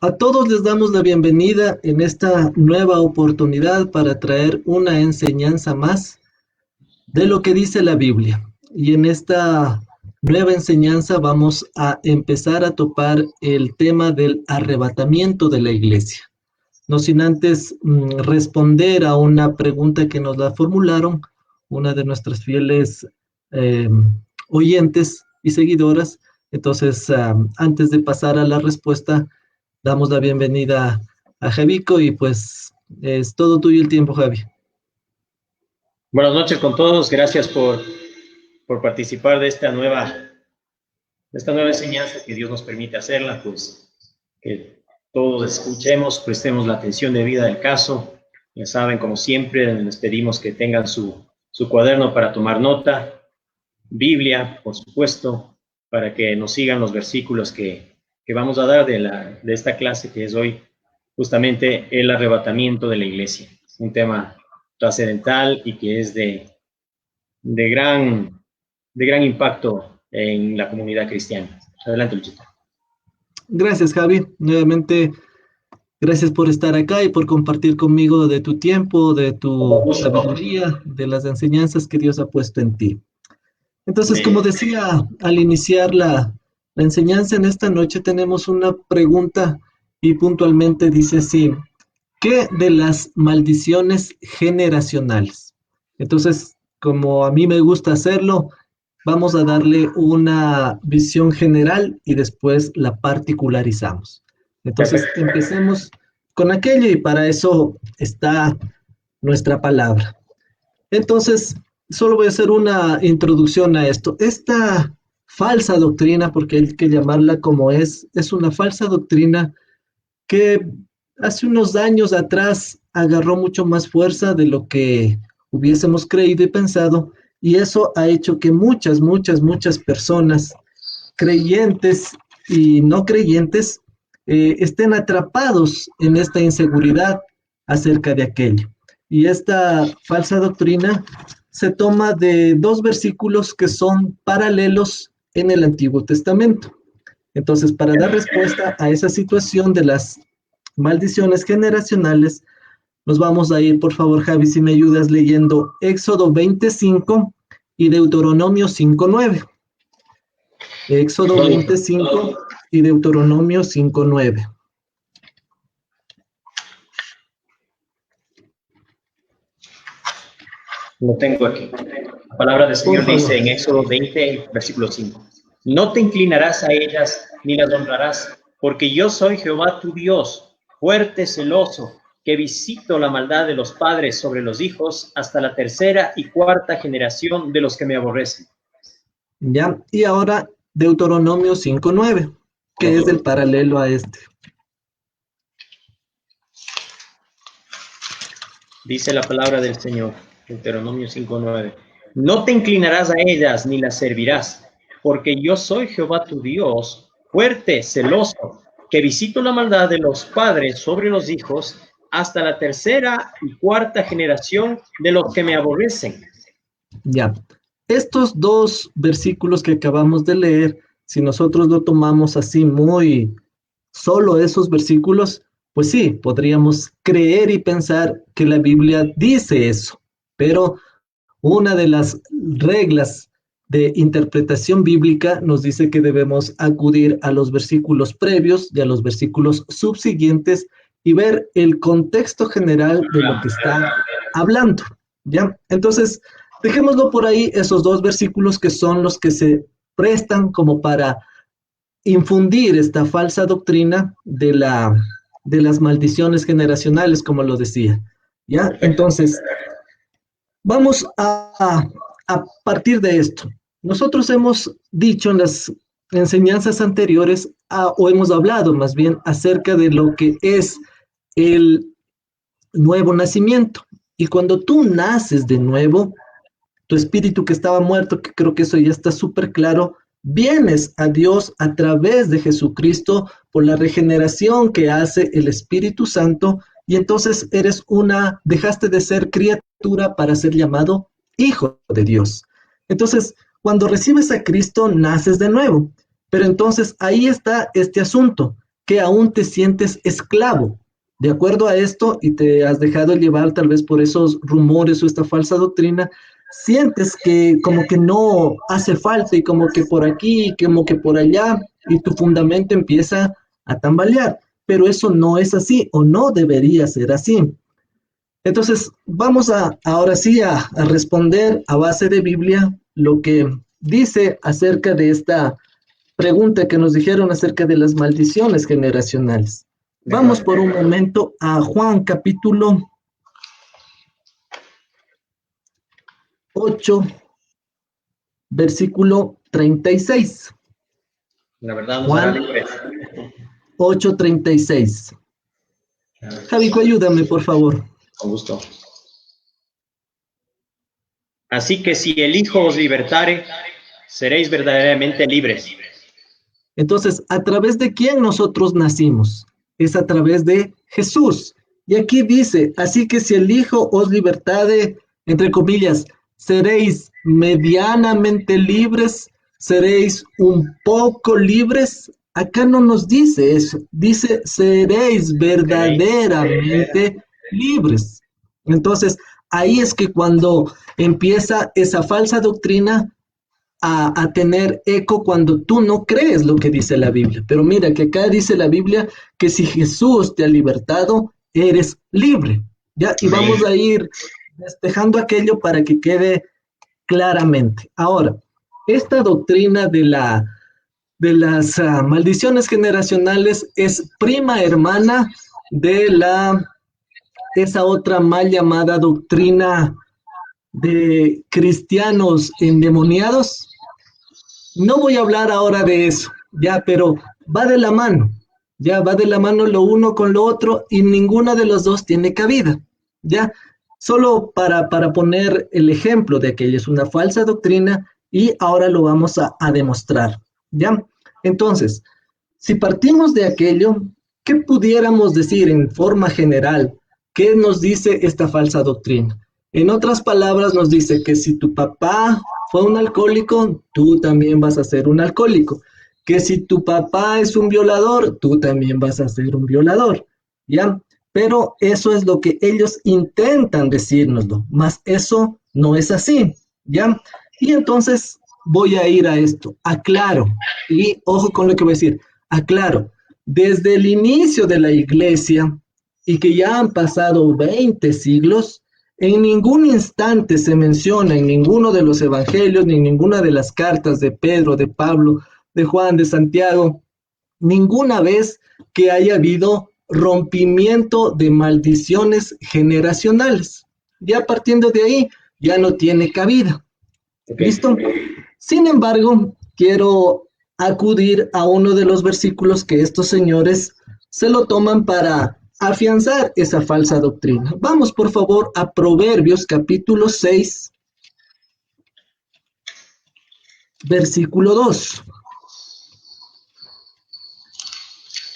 A todos les damos la bienvenida en esta nueva oportunidad para traer una enseñanza más de lo que dice la Biblia. Y en esta nueva enseñanza vamos a empezar a topar el tema del arrebatamiento de la iglesia. No sin antes responder a una pregunta que nos la formularon una de nuestras fieles eh, oyentes y seguidoras. Entonces, antes de pasar a la respuesta, damos la bienvenida a Javico y pues es todo tuyo el tiempo, Javi. Buenas noches con todos, gracias por participar de esta nueva enseñanza que Dios nos permite hacerla, pues que todos escuchemos, prestemos la atención debida al caso. Ya saben, como siempre, les pedimos que tengan su cuaderno para tomar nota, Biblia, por supuesto, para que nos sigan los versículos que vamos a dar de esta clase que es hoy justamente el arrebatamiento de la iglesia, un tema trascendental y que es de gran impacto en la comunidad cristiana. Adelante, Luchito. Gracias, Javi. Nuevamente, gracias por estar acá y por compartir conmigo de tu tiempo, de tu sabiduría, de las enseñanzas que Dios ha puesto en ti. Entonces, como decía al iniciar la enseñanza en esta noche, tenemos una pregunta y puntualmente dice así: ¿qué de las maldiciones generacionales? Entonces, como a mí me gusta hacerlo, vamos a darle una visión general y después la particularizamos. Entonces, empecemos con aquello y para eso está nuestra palabra. Entonces, solo voy a hacer una introducción a esto. Esta falsa doctrina, porque hay que llamarla como es una falsa doctrina que hace unos años atrás agarró mucho más fuerza de lo que hubiésemos creído y pensado, y eso ha hecho que muchas personas, creyentes y no creyentes, estén atrapados en esta inseguridad acerca de aquello. Y esta falsa doctrina se toma de dos versículos que son paralelos en el Antiguo Testamento. Entonces, para dar respuesta a esa situación de las maldiciones generacionales, nos vamos a ir, por favor, Javi, si me ayudas leyendo Éxodo 25 y Deuteronomio 5:9. Éxodo 25 y Deuteronomio 5:9. Lo tengo aquí. La palabra del Señor dice en Éxodo 20, versículo 5. No te inclinarás a ellas ni las honrarás, porque yo soy Jehová tu Dios, fuerte, celoso, que visito la maldad de los padres sobre los hijos hasta la tercera y cuarta generación de los que me aborrecen. Ya, y ahora Deuteronomio 5:9, que es el paralelo a este. Dice la palabra del Señor, Deuteronomio 5:9. No te inclinarás a ellas ni las servirás, porque yo soy Jehová tu Dios, fuerte, celoso, que visito la maldad de los padres sobre los hijos hasta la tercera y cuarta generación de los que me aborrecen. Ya, estos dos versículos que acabamos de leer, si nosotros lo tomamos así muy solo esos versículos, pues sí, podríamos creer y pensar que la Biblia dice eso, pero una de las reglas de interpretación bíblica nos dice que debemos acudir a los versículos previos y a los versículos subsiguientes y ver el contexto general de lo que está hablando, ¿ya? Entonces, dejémoslo por ahí, esos dos versículos que son los que se prestan como para infundir esta falsa doctrina de las maldiciones generacionales, como lo decía, ¿ya? Entonces, vamos a partir de esto. Nosotros hemos dicho en las enseñanzas anteriores, o hemos hablado más bien acerca de lo que es el nuevo nacimiento. Y cuando tú naces de nuevo, tu espíritu que estaba muerto, que creo que eso ya está súper claro, vienes a Dios a través de Jesucristo por la regeneración que hace el Espíritu Santo, y entonces dejaste de ser criatura para ser llamado hijo de Dios. Entonces, cuando recibes a Cristo, naces de nuevo. Pero entonces ahí está este asunto, que aún te sientes esclavo. De acuerdo a esto, y te has dejado llevar tal vez por esos rumores o esta falsa doctrina, sientes que como que no hace falta y como que por aquí, como que por allá, y tu fundamento empieza a tambalear. Pero eso no es así o no debería ser así. Entonces, vamos ahora sí a responder a base de Biblia lo que dice acerca de esta pregunta que nos dijeron acerca de las maldiciones generacionales. Vamos por un momento a Juan capítulo 8, versículo 36. La verdad nos hará Juan libres. 8:36. Javico, ayúdame, por favor. Con gusto. Así que si el Hijo os libertare, seréis verdaderamente libres. Entonces, ¿a través de quién nosotros nacimos? Es a través de Jesús. Y aquí dice, así que si el Hijo os libertare, entre comillas, seréis medianamente libres, seréis un poco libres. Acá no nos dice eso, dice seréis verdaderamente libres. Entonces, ahí es que cuando empieza esa falsa doctrina a tener eco cuando tú no crees lo que dice la Biblia. Pero mira que acá dice la Biblia que si Jesús te ha libertado, eres libre. ¿Ya? Y vamos a ir despejando aquello para que quede claramente. Ahora, esta doctrina de las maldiciones generacionales es prima hermana de esa otra mal llamada doctrina de cristianos endemoniados. No voy a hablar ahora de eso, ya, pero va de la mano, ya va de la mano lo uno con lo otro y ninguna de los dos tiene cabida, ya. Solo para poner el ejemplo de que es una falsa doctrina y ahora lo vamos a demostrar, ya. Entonces, si partimos de aquello, ¿qué pudiéramos decir en forma general? ¿Qué nos dice esta falsa doctrina? En otras palabras, nos dice que si tu papá fue un alcohólico, tú también vas a ser un alcohólico. Que si tu papá es un violador, tú también vas a ser un violador, ¿ya? Pero eso es lo que ellos intentan decírnoslo, mas eso no es así, ¿ya? Y entonces voy a ir a esto, aclaro, y ojo con lo que voy a decir, aclaro, desde el inicio de la iglesia, y que ya han pasado 20 siglos, en ningún instante se menciona en ninguno de los evangelios, ni en ninguna de las cartas de Pedro, de Pablo, de Juan, de Santiago, ninguna vez que haya habido rompimiento de maldiciones generacionales. Ya partiendo de ahí, ya no tiene cabida. ¿Listo? Sin embargo, quiero acudir a uno de los versículos que estos señores se lo toman para afianzar esa falsa doctrina. Vamos, por favor, a Proverbios capítulo 6, versículo 2.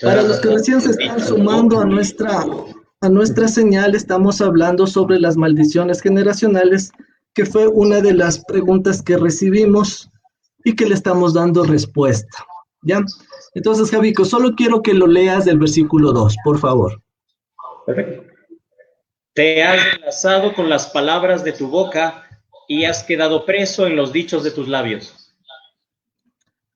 Para los que recién se están sumando a nuestra señal, estamos hablando sobre las maldiciones generacionales, que fue una de las preguntas que recibimos y que le estamos dando respuesta. ¿Ya? Entonces, Javico, solo quiero que lo leas del versículo 2, por favor. Perfecto. Te has enlazado con las palabras de tu boca y has quedado preso en los dichos de tus labios.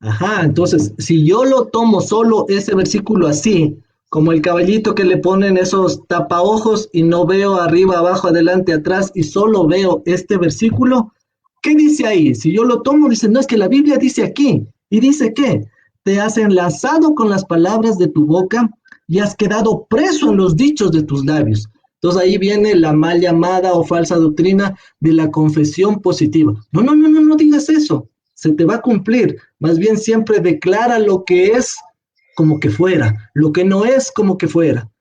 Ajá, entonces, si yo lo tomo solo ese versículo así, como el caballito que le ponen esos tapaojos y no veo arriba, abajo, adelante, atrás y solo veo este versículo, ¿qué dice ahí? Si yo lo tomo, dice, no, es que la Biblia dice aquí, y dice que te has enlazado con las palabras de tu boca y has quedado preso en los dichos de tus labios. Entonces ahí viene la mal llamada o falsa doctrina de la confesión positiva. No digas eso, se te va a cumplir. Más bien siempre declara lo que es como que fuera, lo que no es como que fuera.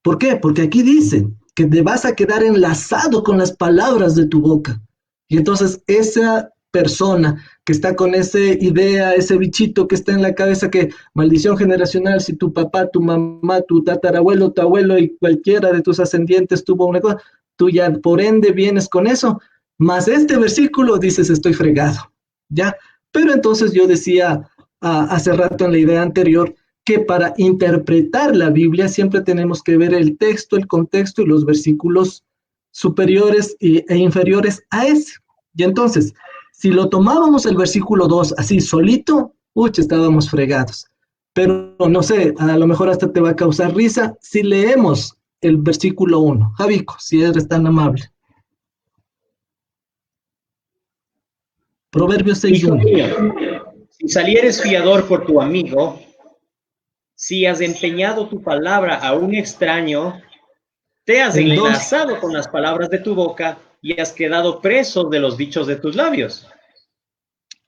¿Por qué? Porque aquí dice que te vas a quedar enlazado con las palabras de tu boca. Y entonces esa persona que está con esa idea, ese bichito que está en la cabeza, que maldición generacional, si tu papá, tu mamá, tu tatarabuelo, tu abuelo y cualquiera de tus ascendientes tuvo una cosa, tú ya por ende vienes con eso, más este versículo dices estoy fregado, ¿ya? Pero entonces yo decía hace rato en la idea anterior que para interpretar la Biblia siempre tenemos que ver el texto, el contexto y los versículos superiores e inferiores a ese. Y entonces, si lo tomábamos el versículo 2 así solito, estábamos fregados. Pero no sé, a lo mejor hasta te va a causar risa si leemos el versículo 1. Javico, si eres tan amable. Proverbios Hijo 6:1. mío, si salieres fiador por tu amigo, si has empeñado tu palabra a un extraño, te has El 2. enlazado con las palabras de tu boca y has quedado preso de los dichos de tus labios.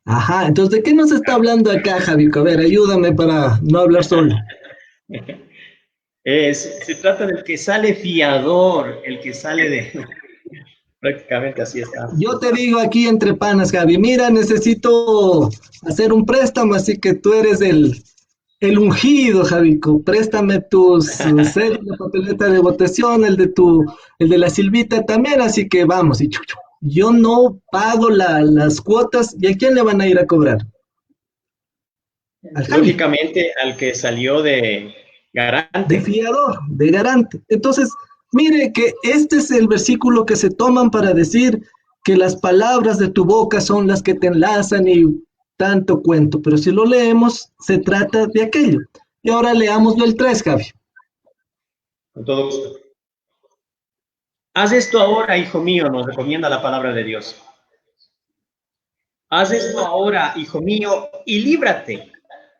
Ajá, entonces, ¿de qué nos está hablando acá, Javico? A ver, ayúdame para no hablar solo. Se trata del que sale fiador, el que sale de... Prácticamente así está. Yo te digo aquí entre panas, Javi, mira, necesito hacer un préstamo, así que tú eres el ungido, Javico. Préstame tus cédula, papeleta de votación, el de la Silvita también, así que vamos, y chuchu. Yo no pago las cuotas, ¿y a quién le van a ir a cobrar? Lógicamente al que salió de garante. De fiador, de garante. Entonces, mire que este es el versículo que se toman para decir que las palabras de tu boca son las que te enlazan y tanto cuento, pero si lo leemos, se trata de aquello. Y ahora leámoslo el 3, Javi. Con todo gusto. Haz esto ahora, hijo mío, nos recomienda la palabra de Dios. Haz esto ahora, hijo mío, y líbrate,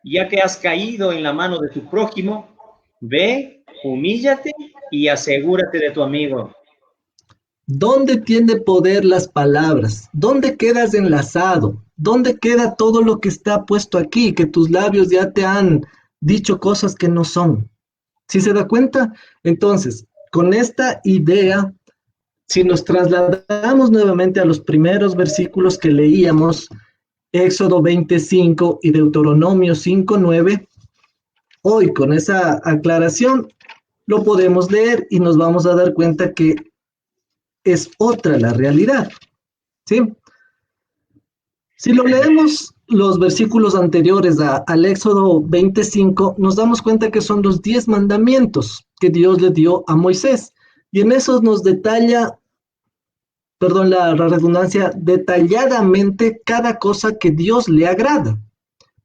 ya que has caído en la mano de tu prójimo. Ve, humíllate y asegúrate de tu amigo. ¿Dónde tiene poder las palabras? ¿Dónde quedas enlazado? ¿Dónde queda todo lo que está puesto aquí? Que tus labios ya te han dicho cosas que no son. ¿Sí se da cuenta? Entonces, con esta idea, si nos trasladamos nuevamente a los primeros versículos que leíamos, Éxodo 25 y Deuteronomio 5:9, hoy con esa aclaración lo podemos leer y nos vamos a dar cuenta que es otra la realidad, ¿sí? Si lo leemos los versículos anteriores al Éxodo 25, nos damos cuenta que son los 10 mandamientos que Dios le dio a Moisés. Y en esos nos detalla, perdón la redundancia, detalladamente cada cosa que Dios le agrada.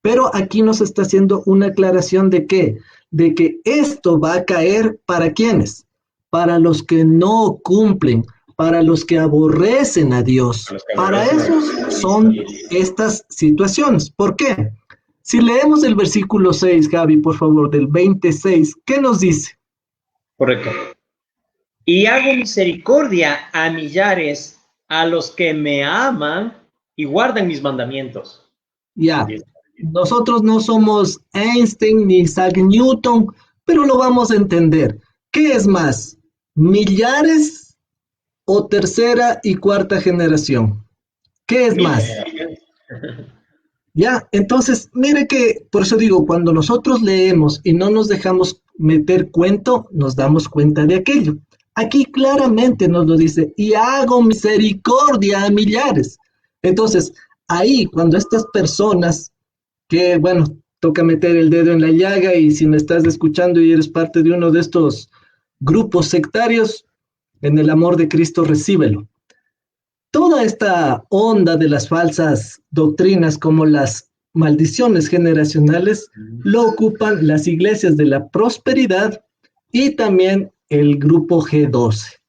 Pero aquí nos está haciendo una aclaración de qué, de que esto va a caer para quiénes, para los que no cumplen, para los que aborrecen a Dios. Para esos son estas situaciones. ¿Por qué? Si leemos el versículo 6, Gaby, por favor, del 26, ¿qué nos dice? Correcto. Y hago misericordia a millares, a los que me aman y guardan mis mandamientos. Ya, nosotros no somos Einstein ni Isaac Newton, pero lo vamos a entender. ¿Qué es más? ¿Millares o tercera y cuarta generación? ¿Qué es más? Ya, entonces, mire que, por eso digo, cuando nosotros leemos y no nos dejamos meter cuento, nos damos cuenta de aquello. Aquí claramente nos lo dice, y hago misericordia a millares. Entonces, ahí, cuando estas personas, que bueno, toca meter el dedo en la llaga, y si me estás escuchando y eres parte de uno de estos grupos sectarios, en el amor de Cristo recíbelo. Toda esta onda de las falsas doctrinas como las maldiciones generacionales lo ocupan las iglesias de la prosperidad y también el grupo G12.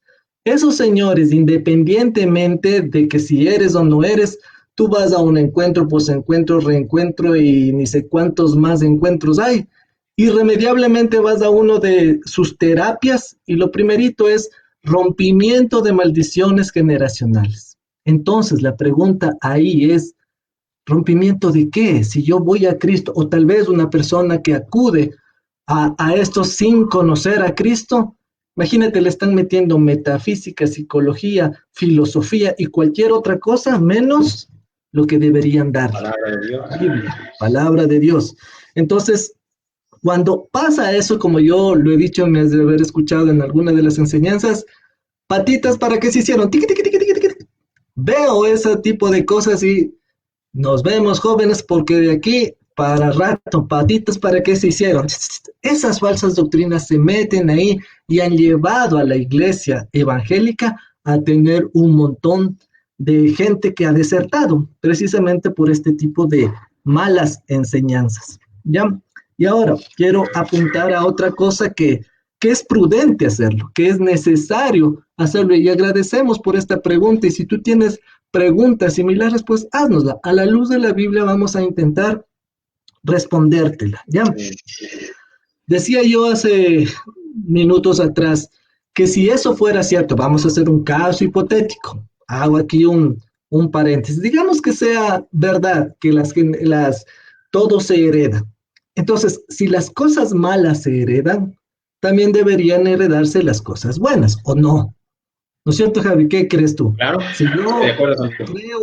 Esos señores, independientemente de que si eres o no eres, tú vas a un encuentro, posencuentro, reencuentro y ni sé cuántos más encuentros hay. Irremediablemente vas a uno de sus terapias y lo primerito es rompimiento de maldiciones generacionales. Entonces la pregunta ahí es, ¿rompimiento de qué? Si yo voy a Cristo, o tal vez una persona que acude a esto sin conocer a Cristo, imagínate, le están metiendo metafísica, psicología, filosofía y cualquier otra cosa, menos lo que deberían dar. Palabra de Dios. Palabra de Dios. Entonces, cuando pasa eso, como yo lo he dicho, me has de haber escuchado en alguna de las enseñanzas, patitas, ¿para qué se hicieron? Tiqui, tiqui, tiqui, tiqui, tiqui. Veo ese tipo de cosas y nos vemos, jóvenes, porque de aquí para rato, patitas, ¿para qué se hicieron? Esas falsas doctrinas se meten ahí y han llevado a la iglesia evangélica a tener un montón de gente que ha desertado, precisamente por este tipo de malas enseñanzas, ¿ya? Y ahora quiero apuntar a otra cosa que es prudente hacerlo, que es necesario hacerlo, y agradecemos por esta pregunta, y si tú tienes preguntas similares, pues haznosla. A la luz de la Biblia vamos a intentar respondértela, ¿ya? Decía yo hace minutos atrás que si eso fuera cierto, vamos a hacer un caso hipotético. Hago aquí un paréntesis. Digamos que sea verdad que todo se hereda. Entonces, si las cosas malas se heredan, también deberían heredarse las cosas buenas, ¿o no? ¿No es cierto, Javi? ¿Qué crees tú? Claro, Si yo estoy de acuerdo contigo. creo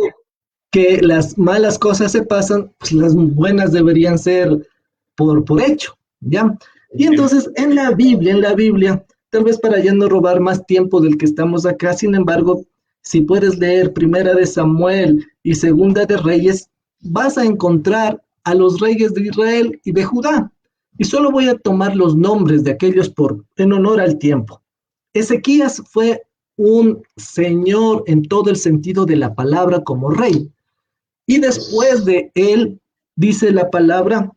que las malas cosas se pasan, pues las buenas deberían ser por hecho, ¿ya? Y entonces en la Biblia, tal vez para ya no robar más tiempo del que estamos acá, sin embargo, si puedes leer Primera de Samuel y Segunda de Reyes, vas a encontrar a los reyes de Israel y de Judá. Y solo voy a tomar los nombres de aquellos en honor al tiempo. Ezequías fue un señor en todo el sentido de la palabra como rey. Y después de él, dice la palabra,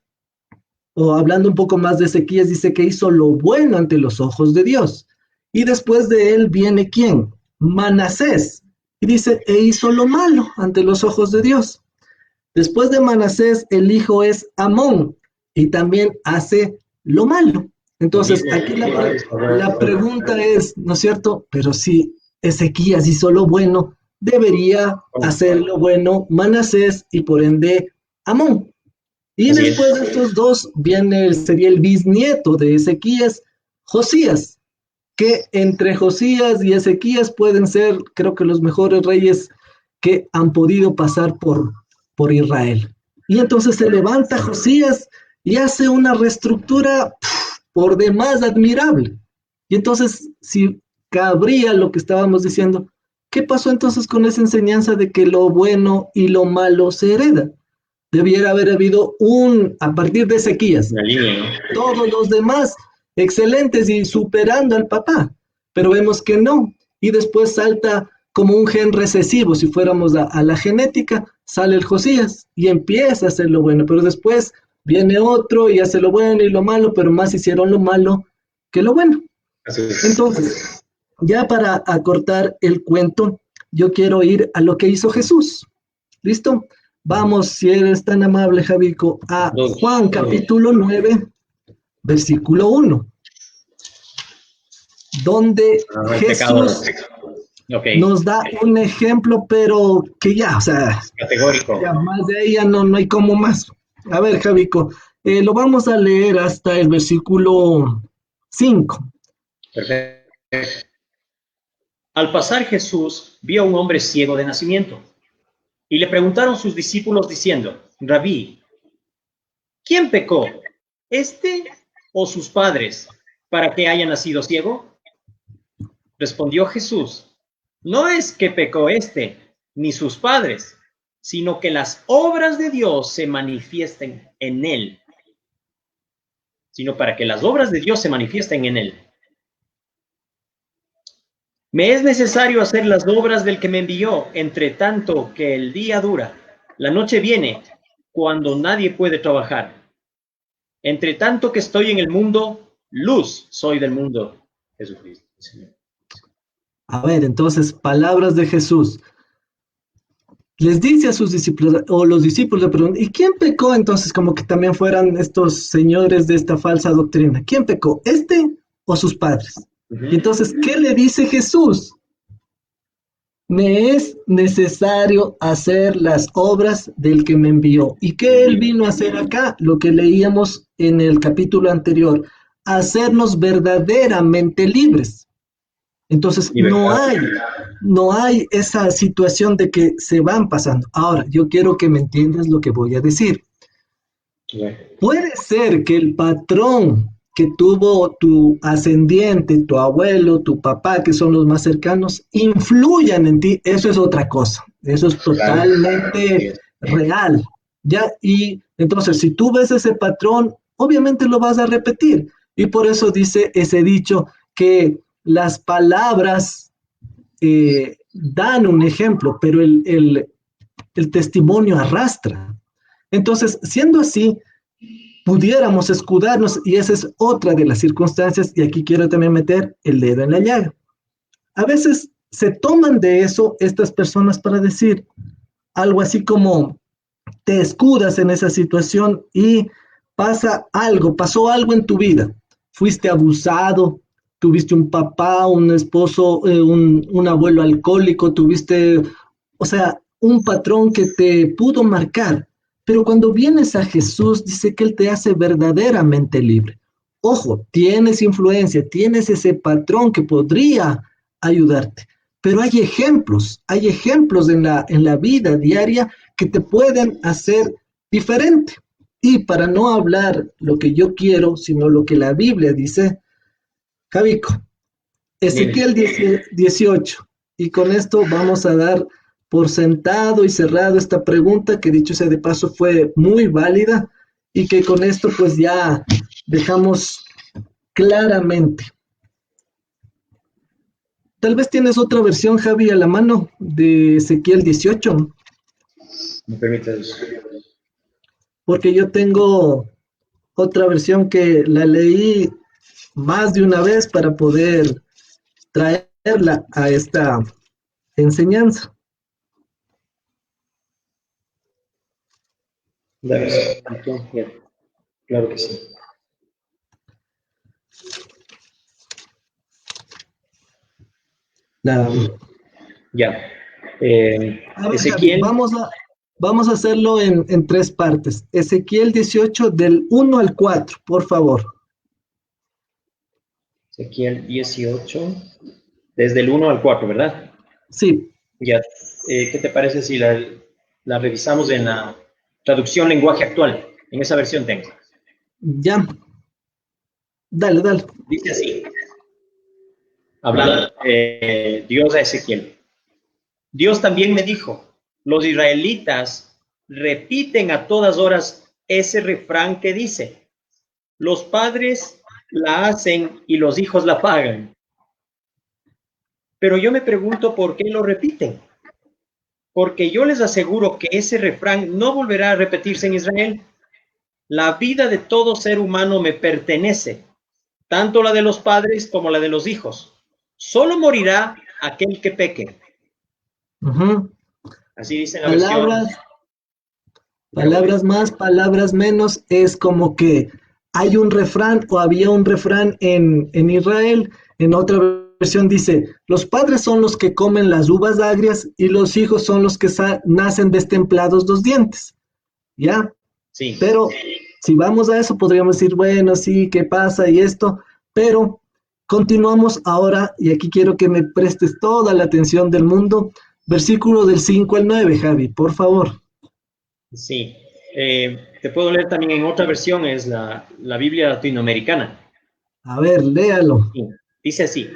o hablando un poco más de Ezequías, dice que hizo lo bueno ante los ojos de Dios. Y después de él viene ¿quién? Manasés. Y dice, e hizo lo malo ante los ojos de Dios. Después de Manasés, el hijo es Amón, y también hace lo malo. Entonces, aquí la pregunta es, ¿no es cierto? Pero si Ezequías hizo lo bueno, debería hacer lo bueno Manasés y por ende Amón. Y Así después es. de estos dos sería el bisnieto de Ezequías, Josías, que entre Josías y Ezequías pueden ser, creo que los mejores reyes que han podido pasar por Israel. Y entonces se levanta Josías y hace una reestructura por demás admirable. Y entonces, si cabría lo que estábamos diciendo, ¿qué pasó entonces con esa enseñanza de que lo bueno y lo malo se hereda? Debiera haber habido a partir de Ezequías, Una línea, ¿no? todos los demás excelentes y superando al papá, pero vemos que no, y después salta como un gen recesivo, si fuéramos a la genética, sale el Josías y empieza a hacer lo bueno, pero después viene otro y hace lo bueno y lo malo, pero más hicieron lo malo que lo bueno. Así es. Entonces, ya para acortar el cuento, yo quiero ir a lo que hizo Jesús. ¿Listo? Vamos, si eres tan amable, Javico, a Juan capítulo 9, versículo 1, donde Jesús nos da un ejemplo, pero que ya, o sea, categórico. Ya más de ahí ya no hay como más. A ver, Javico, lo vamos a leer hasta el versículo 5. Perfecto. Al pasar Jesús vio a un hombre ciego de nacimiento y le preguntaron sus discípulos diciendo, Rabí, ¿quién pecó, este o sus padres, para que haya nacido ciego? Respondió Jesús, no es que pecó este ni sus padres, sino que las obras de Dios se manifiesten en él. Sino para que las obras de Dios se manifiesten en él. Me es necesario hacer las obras del que me envió, entre tanto que el día dura. La noche viene cuando nadie puede trabajar. Entre tanto que estoy en el mundo, luz soy del mundo. Jesucristo, Señor. A ver, entonces, palabras de Jesús. Les dice a sus discípulos, o los discípulos le preguntan, ¿y quién pecó entonces? Como que también fueran estos señores de esta falsa doctrina. ¿Quién pecó? ¿Este o sus padres? Y entonces, ¿qué le dice Jesús? Me es necesario hacer las obras del que me envió. ¿Y qué él vino a hacer acá? Lo que leíamos en el capítulo anterior, hacernos verdaderamente libres. Entonces, no hay esa situación de que se van pasando. Ahora, yo quiero que me entiendas lo que voy a decir. Puede ser que el patrón que tuvo tu ascendiente, tu abuelo, tu papá, que son los más cercanos, influyan en ti, eso es otra cosa. Eso es totalmente real. ¿ya? Y entonces, si tú ves ese patrón, obviamente lo vas a repetir. Y por eso dice ese dicho que las palabras dan un ejemplo, pero el testimonio arrastra. Entonces, siendo así, pudiéramos escudarnos, y esa es otra de las circunstancias, y aquí quiero también meter el dedo en la llaga. A veces se toman de eso estas personas para decir algo así como, te escudas en esa situación y pasó algo en tu vida, fuiste abusado, tuviste un papá, un esposo, un abuelo alcohólico, tuviste, o sea, un patrón que te pudo marcar, pero cuando vienes a Jesús, dice que Él te hace verdaderamente libre. Ojo, tienes influencia, tienes ese patrón que podría ayudarte, pero hay ejemplos en la vida diaria que te pueden hacer diferente. Y para no hablar lo que yo quiero, sino lo que la Biblia dice, Javico, Dime. Ezequiel 18. Y con esto vamos a dar por sentado y cerrado esta pregunta, que dicho sea de paso fue muy válida, y que con esto pues ya dejamos claramente. Tal vez tienes otra versión, Javi, a la mano de Ezequiel 18, ¿Me permites? porque yo tengo otra versión que la leí más de una vez para poder traerla a esta enseñanza. Dame un segundito. Ya, claro que sí. La, Ya. a ver, Javi, Ezequiel, vamos a hacerlo en tres partes. Ezequiel 18 del 1 al 4, por favor. Ezequiel 18, desde el 1 al 4, ¿verdad? Sí, Ya. ¿Qué te parece si la revisamos en la traducción lenguaje actual? En esa versión tengo. ya. Dale, dale. Dice así, hablando Dios a Ezequiel. Dios también me dijo, los israelitas repiten a todas horas ese refrán que dice, los padres la hacen y los hijos la pagan. Pero yo me pregunto por qué lo repiten. Porque yo les aseguro que ese refrán no volverá a repetirse en Israel. La vida de todo ser humano me pertenece, tanto la de los padres como la de los hijos. Solo morirá aquel que peque. Ujú. Así dice la versión. Palabras, palabras más, palabras menos, es como que hay un refrán o había un refrán en Israel. En otra versión dice, los padres son los que comen las uvas agrias y los hijos son los que nacen destemplados los dientes. ¿Ya? Sí, Pero si vamos a eso, podríamos decir, bueno, sí, ¿qué pasa? Y esto, pero continuamos ahora, y aquí quiero que me prestes toda la atención del mundo. Versículo del 5 al 9, Javi, por favor. sí. Te puedo leer también en otra versión, es la Biblia latinoamericana. A ver, léalo. Sí. Dice así,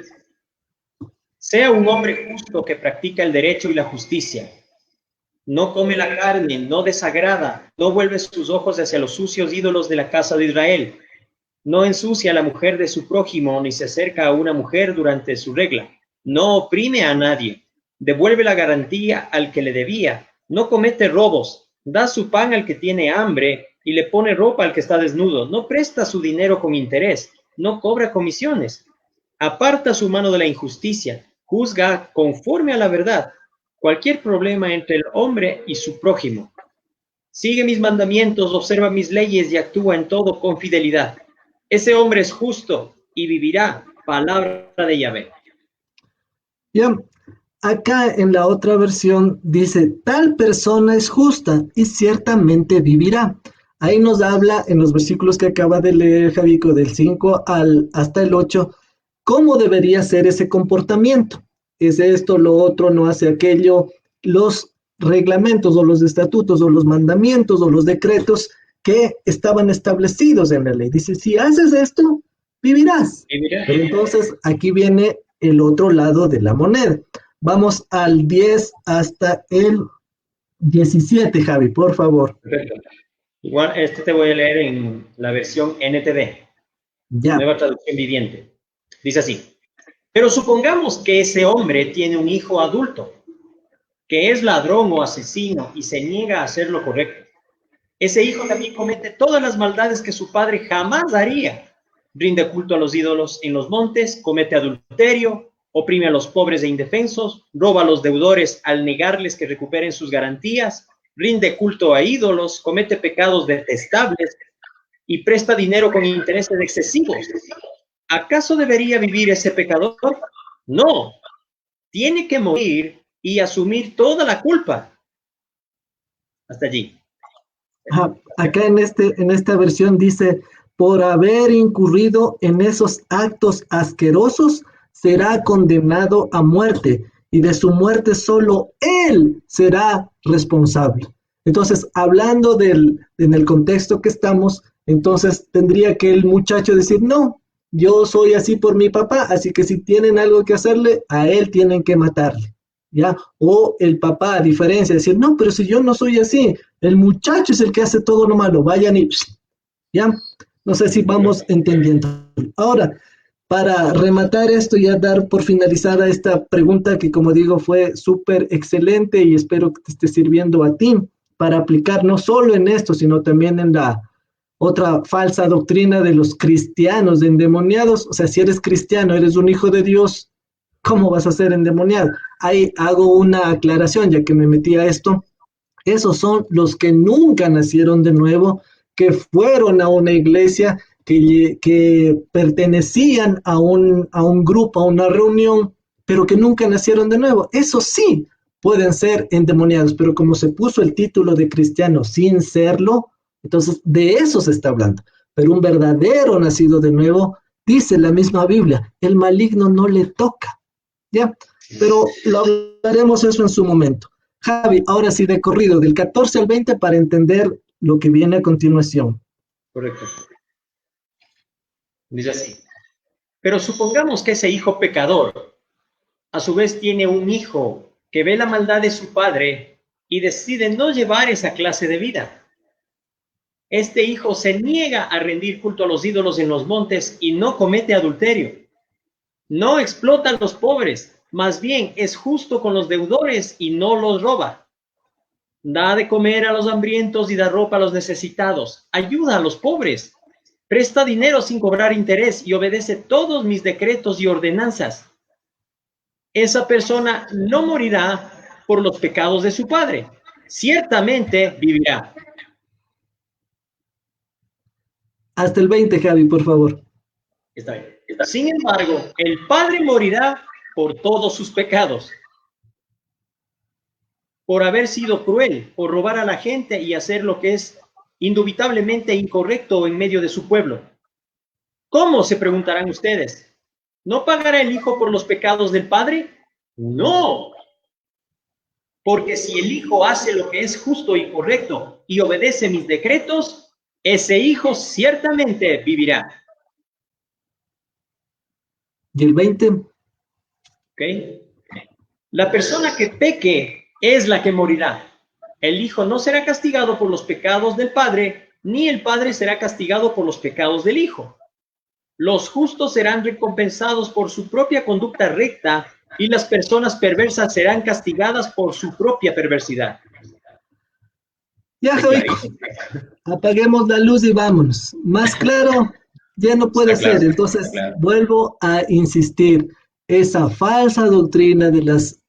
sea un hombre justo que practica el derecho y la justicia, no come la carne, no desagrada, no vuelve sus ojos hacia los sucios ídolos de la casa de Israel, no ensucia a la mujer de su prójimo, ni se acerca a una mujer durante su regla, no oprime a nadie, devuelve la garantía al que le debía, no comete robos, da su pan al que tiene hambre y le pone ropa al que está desnudo, no presta su dinero con interés, no cobra comisiones, aparta su mano de la injusticia, juzga conforme a la verdad, cualquier problema entre el hombre y su prójimo. Sigue mis mandamientos, observa mis leyes y actúa en todo con fidelidad. Ese hombre es justo y vivirá. Palabra de Yahvé. Ya, acá en la otra versión dice, tal persona es justa y ciertamente vivirá. Ahí nos habla en los versículos que acaba de leer Javico del 5 hasta el 8, cómo debería ser ese comportamiento. Es esto, lo otro, no hace aquello. Los reglamentos o los estatutos o los mandamientos o los decretos que estaban establecidos en la ley. Dice, si haces esto, vivirás. Vivirá. Pero entonces aquí viene el otro lado de la moneda. Vamos al 10 hasta el 17, Javi, por favor. Perfecto. Igual, este te voy a leer en la versión NTV, Ya. Nueva Traducción Viviente. Dice así: pero supongamos que ese hombre tiene un hijo adulto, que es ladrón o asesino y se niega a hacer lo correcto. Ese hijo también comete todas las maldades que su padre jamás haría. Rinde culto a los ídolos en los montes, comete adulterio, oprime a los pobres e indefensos, roba a los deudores al negarles que recuperen sus garantías, rinde culto a ídolos, comete pecados detestables y presta dinero con intereses excesivos. ¿Acaso debería vivir ese pecador? No, tiene que morir y asumir toda la culpa. Hasta allí. Acá en esta versión dice, por haber incurrido en esos actos asquerosos, será condenado a muerte y de su muerte solo él será responsable. Entonces, hablando en el contexto que estamos, entonces tendría que el muchacho decir, no, yo soy así por mi papá, así que si tienen algo que hacerle, a él tienen que matarle. ¿Ya? O el papá, a diferencia, decir, no, pero si yo no soy así, el muchacho es el que hace todo lo malo, vayan y, ¿ya? No sé si vamos entendiendo. Ahora, para rematar esto y ya dar por finalizada esta pregunta que, como digo, fue súper excelente y espero que te esté sirviendo a ti para aplicar no solo en esto, sino también en la otra falsa doctrina de los cristianos, de endemoniados. O sea, si eres cristiano, eres un hijo de Dios, ¿cómo vas a ser endemoniado? Ahí hago una aclaración, ya que me metí a esto. Esos son los que nunca nacieron de nuevo, que fueron a una iglesia, que pertenecían a un grupo, a una reunión, pero que nunca nacieron de nuevo. Eso sí pueden ser endemoniados, pero como se puso el título de cristiano sin serlo, entonces de eso se está hablando. Pero un verdadero nacido de nuevo, dice la misma Biblia, el maligno no le toca. ¿Ya? Pero lo hablaremos eso en su momento. Javi, ahora sí de corrido, del 14 al 20 para entender lo que viene a continuación. Correcto. Dice así: pero supongamos que ese hijo pecador a su vez tiene un hijo que ve la maldad de su padre y decide no llevar esa clase de vida. Este hijo se niega a rendir culto a los ídolos en los montes y no comete adulterio. No explota a los pobres, más bien es justo con los deudores y no los roba. Da de comer a los hambrientos y da ropa a los necesitados. Ayuda a los pobres. Presta dinero sin cobrar interés y obedece todos mis decretos y ordenanzas. Esa persona no morirá por los pecados de su padre. Ciertamente vivirá. Hasta el 20, Javi, por favor. Está bien. Sin embargo, el padre morirá por todos sus pecados, por haber sido cruel, por robar a la gente y hacer lo que es indubitablemente incorrecto en medio de su pueblo. ¿Cómo? Se preguntarán ustedes. ¿No pagará el hijo por los pecados del padre? No. Porque si el hijo hace lo que es justo y correcto y obedece mis decretos, ese hijo ciertamente vivirá. ¿Y el 20? ¿Ok? La persona que peque es la que morirá. El hijo no será castigado por los pecados del padre, ni el padre será castigado por los pecados del hijo. Los justos serán recompensados por su propia conducta recta y las personas perversas serán castigadas por su propia perversidad. Ya, Javi, apaguemos la luz y vámonos. Más claro, ya no puede ser. Entonces, vuelvo a insistir, esa falsa doctrina de las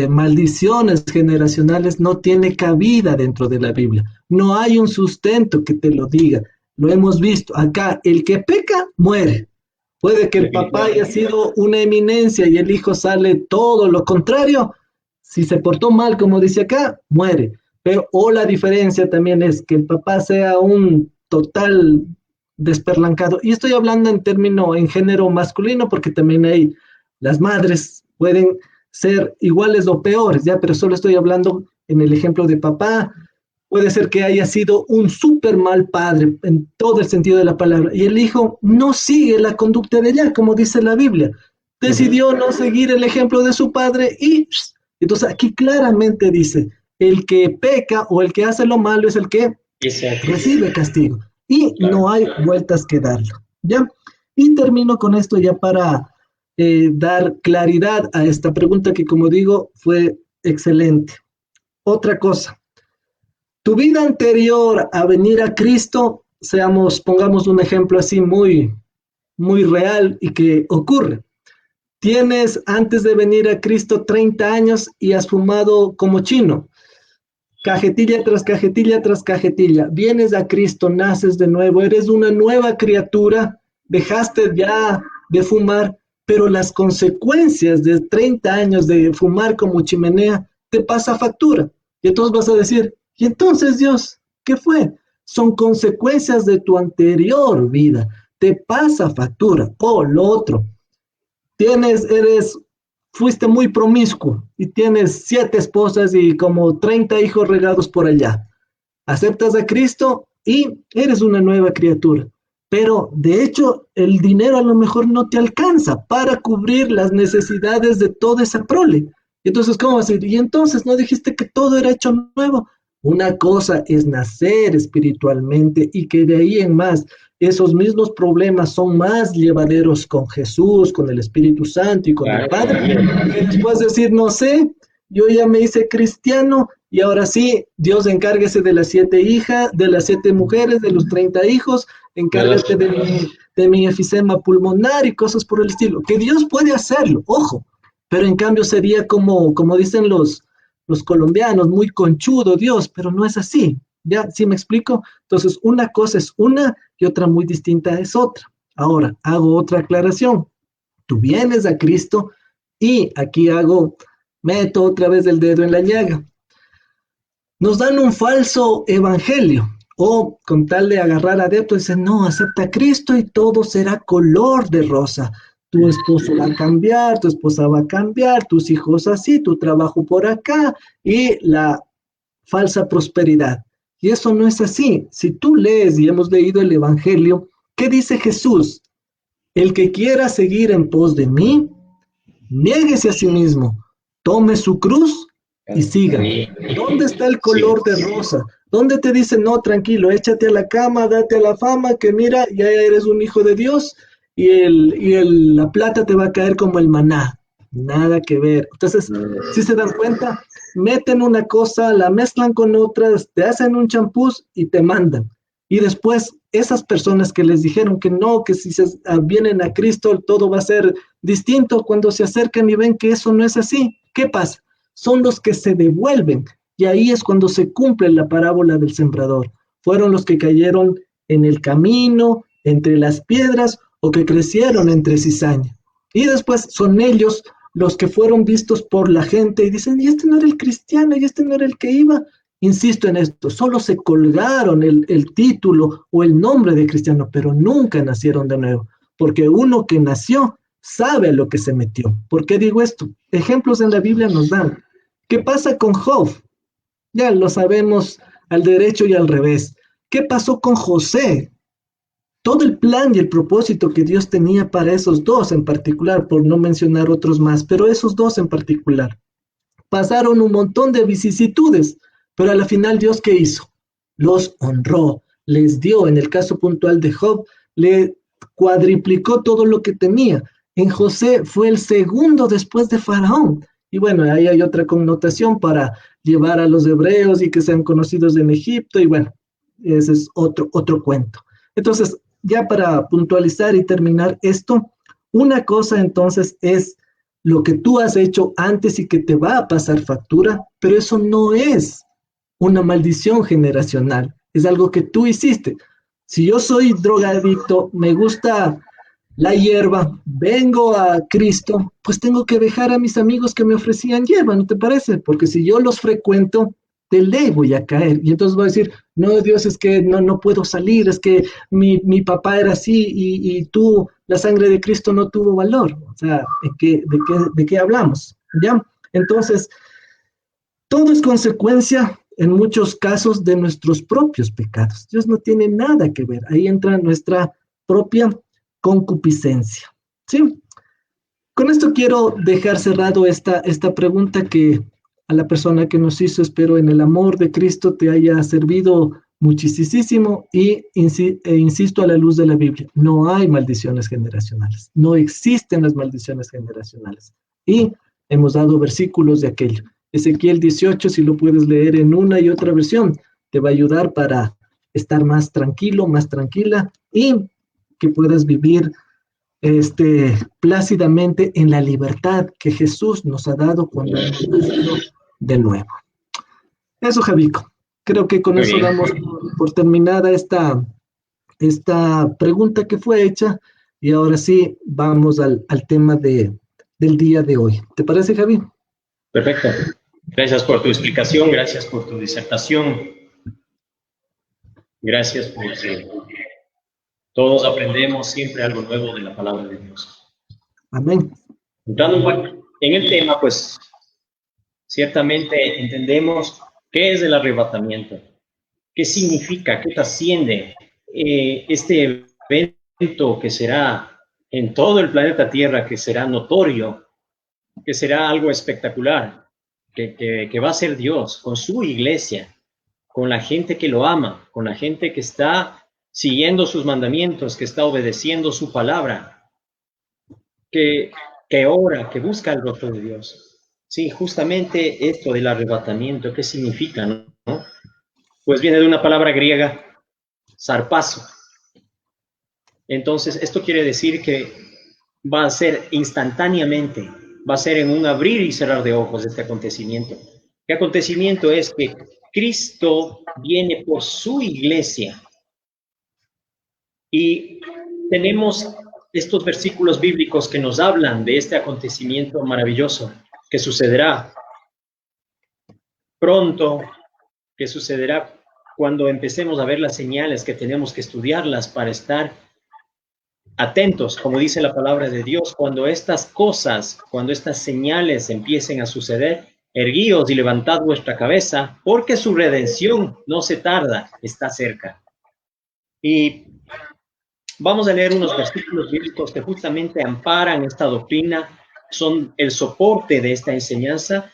maldiciones generacionales no tiene cabida dentro de la Biblia. No hay un sustento que te lo diga. Lo hemos visto acá, el que peca, muere. Puede que el papá haya sido una eminencia y el hijo sale todo lo contrario. Si se portó mal, como dice acá, muere. Pero, o la diferencia también es que el papá sea un total desperlancado. Y estoy hablando en género masculino, porque también hay las madres pueden ser iguales o peores, ¿ya? Pero solo estoy hablando en el ejemplo de papá. Puede ser que haya sido un súper mal padre en todo el sentido de la palabra y el hijo no sigue la conducta de ella, como dice la Biblia. Decidió no seguir el ejemplo de su padre y entonces aquí claramente dice, el que peca o el que hace lo malo es el que Exacto. recibe castigo. Y Claro. no hay vueltas que darlo, ¿ya? Y termino con esto ya para dar claridad a esta pregunta que, como digo, fue excelente. Otra cosa, tu vida anterior a venir a Cristo, pongamos un ejemplo así muy real y que ocurre. Tienes antes de venir a Cristo 30 años y has fumado como chino, cajetilla tras cajetilla tras cajetilla. Vienes a Cristo, naces de nuevo, eres una nueva criatura, dejaste ya de fumar, pero las consecuencias de 30 años de fumar como chimenea te pasa factura. Y entonces vas a decir, ¿y entonces Dios qué fue? Son consecuencias de tu anterior vida, te pasa factura. O lo otro, fuiste muy promiscuo y tienes 7 esposas y como 30 hijos regados por allá. Aceptas a Cristo y eres una nueva criatura. Pero de hecho, el dinero a lo mejor no te alcanza para cubrir las necesidades de toda esa prole. Entonces, ¿cómo vas a decir? Y entonces, ¿no dijiste que todo era hecho nuevo? Una cosa es nacer espiritualmente y que de ahí en más esos mismos problemas son más llevaderos con Jesús, con el Espíritu Santo y con el Padre. Que después decir, no sé, yo ya me hice cristiano y ahora sí, Dios encárguese de las 7 hijas, de las 7 mujeres, de los 30 hijos, encárgate de mi efisema pulmonar y cosas por el estilo. Que Dios puede hacerlo, ojo, pero en cambio sería como dicen los colombianos, muy conchudo Dios, pero no es así. ¿Ya? ¿Sí me explico? Entonces, una cosa es una y otra muy distinta es otra. Ahora, hago otra aclaración. Tú vienes a Cristo y aquí meto otra vez el dedo en la llaga. Nos dan un falso evangelio o con tal de agarrar adeptos dicen, no, acepta a Cristo y todo será color de rosa. Tu esposo va a cambiar, tu esposa va a cambiar, tus hijos así, tu trabajo por acá y la falsa prosperidad. Y eso no es así. Si tú lees y hemos leído el Evangelio, ¿qué dice Jesús? El que quiera seguir en pos de mí, niéguese a sí mismo, tome su cruz y siga. ¿Dónde está el color de rosa? ¿Dónde te dice, no, tranquilo, échate a la cama, date a la fama, que mira, ya eres un hijo de Dios y la plata te va a caer como el maná? Nada que ver. Entonces, si se dan cuenta, meten una cosa, la mezclan con otras, te hacen un champús y te mandan. Y después, esas personas que les dijeron que no, que si vienen a Cristo todo va a ser distinto, cuando se acercan y ven que eso no es así, ¿qué pasa? Son los que se devuelven. Y ahí es cuando se cumple la parábola del sembrador. Fueron los que cayeron en el camino, entre las piedras, o que crecieron entre cizaña. Y después son ellos los que fueron vistos por la gente y dicen, y este no era el cristiano, y este no era el que iba. Insisto en esto, solo se colgaron el título o el nombre de cristiano, pero nunca nacieron de nuevo, porque uno que nació sabe a lo que se metió. ¿Por qué digo esto? Ejemplos en la Biblia nos dan. ¿Qué pasa con Job? Ya lo sabemos al derecho y al revés. ¿Qué pasó con José? Todo el plan y el propósito que Dios tenía para esos dos en particular, por no mencionar otros más, pero esos dos en particular. Pasaron un montón de vicisitudes, pero a la final Dios ¿qué hizo? Los honró, les dio, en el caso puntual de Job, le cuadriplicó todo lo que tenía. En José fue el segundo después de Faraón. Y bueno, ahí hay otra connotación para llevar a los hebreos y que sean conocidos en Egipto. Y bueno, ese es otro cuento. Entonces, ya para puntualizar y terminar esto, una cosa entonces es lo que tú has hecho antes y que te va a pasar factura, pero eso no es una maldición generacional, es algo que tú hiciste. Si yo soy drogadicto, me gusta la hierba, vengo a Cristo, pues tengo que dejar a mis amigos que me ofrecían hierba, ¿no te parece? Porque si yo los frecuento, de ley voy a caer. Y entonces voy a decir, no, Dios, es que no puedo salir, es que mi papá era así y tú, la sangre de Cristo no tuvo valor. O sea, ¿de qué hablamos? ¿Ya? Entonces, todo es consecuencia en muchos casos de nuestros propios pecados. Dios no tiene nada que ver. Ahí entra nuestra propia concupiscencia. ¿Sí? Con esto quiero dejar cerrado esta pregunta que a la persona que nos hizo. Espero en el amor de Cristo te haya servido muchísimo y insisto a la luz de la Biblia, no hay maldiciones generacionales, no existen las maldiciones generacionales. Y hemos dado versículos de aquello. Ezequiel 18, si lo puedes leer en una y otra versión, te va a ayudar para estar más tranquilo, más tranquila y que puedas vivir plácidamente en la libertad que Jesús nos ha dado cuando hemos nacido de nuevo. Eso, Javico. Creo que con Muy eso bien. damos por terminada esta pregunta que fue hecha y ahora sí vamos al tema del día de hoy. ¿Te parece, Javi? Perfecto. Gracias por tu explicación, gracias por tu disertación. Gracias porque todos aprendemos siempre algo nuevo de la palabra de Dios. Amén. Entrando en el tema, pues ciertamente entendemos qué es el arrebatamiento, qué significa, qué trasciende este evento que será en todo el planeta Tierra, que será notorio, que será algo espectacular, que va a ser Dios con su iglesia, con la gente que lo ama, con la gente que está siguiendo sus mandamientos, que está obedeciendo su palabra, que ora, que busca el rostro de Dios. Sí, justamente esto del arrebatamiento, ¿qué significa, no? Pues viene de una palabra griega, zarpazo. Entonces, esto quiere decir que va a ser instantáneamente, va a ser en un abrir y cerrar de ojos este acontecimiento. ¿Qué acontecimiento es? Que Cristo viene por su iglesia. Y tenemos estos versículos bíblicos que nos hablan de este acontecimiento maravilloso que sucederá pronto, que sucederá cuando empecemos a ver las señales, que tenemos que estudiarlas para estar atentos, como dice la palabra de Dios. Cuando estas cosas, cuando estas señales empiecen a suceder, erguíos y levantad vuestra cabeza, porque su redención no se tarda, está cerca. Y vamos a leer unos versículos bíblicos que justamente amparan esta doctrina, son el soporte de esta enseñanza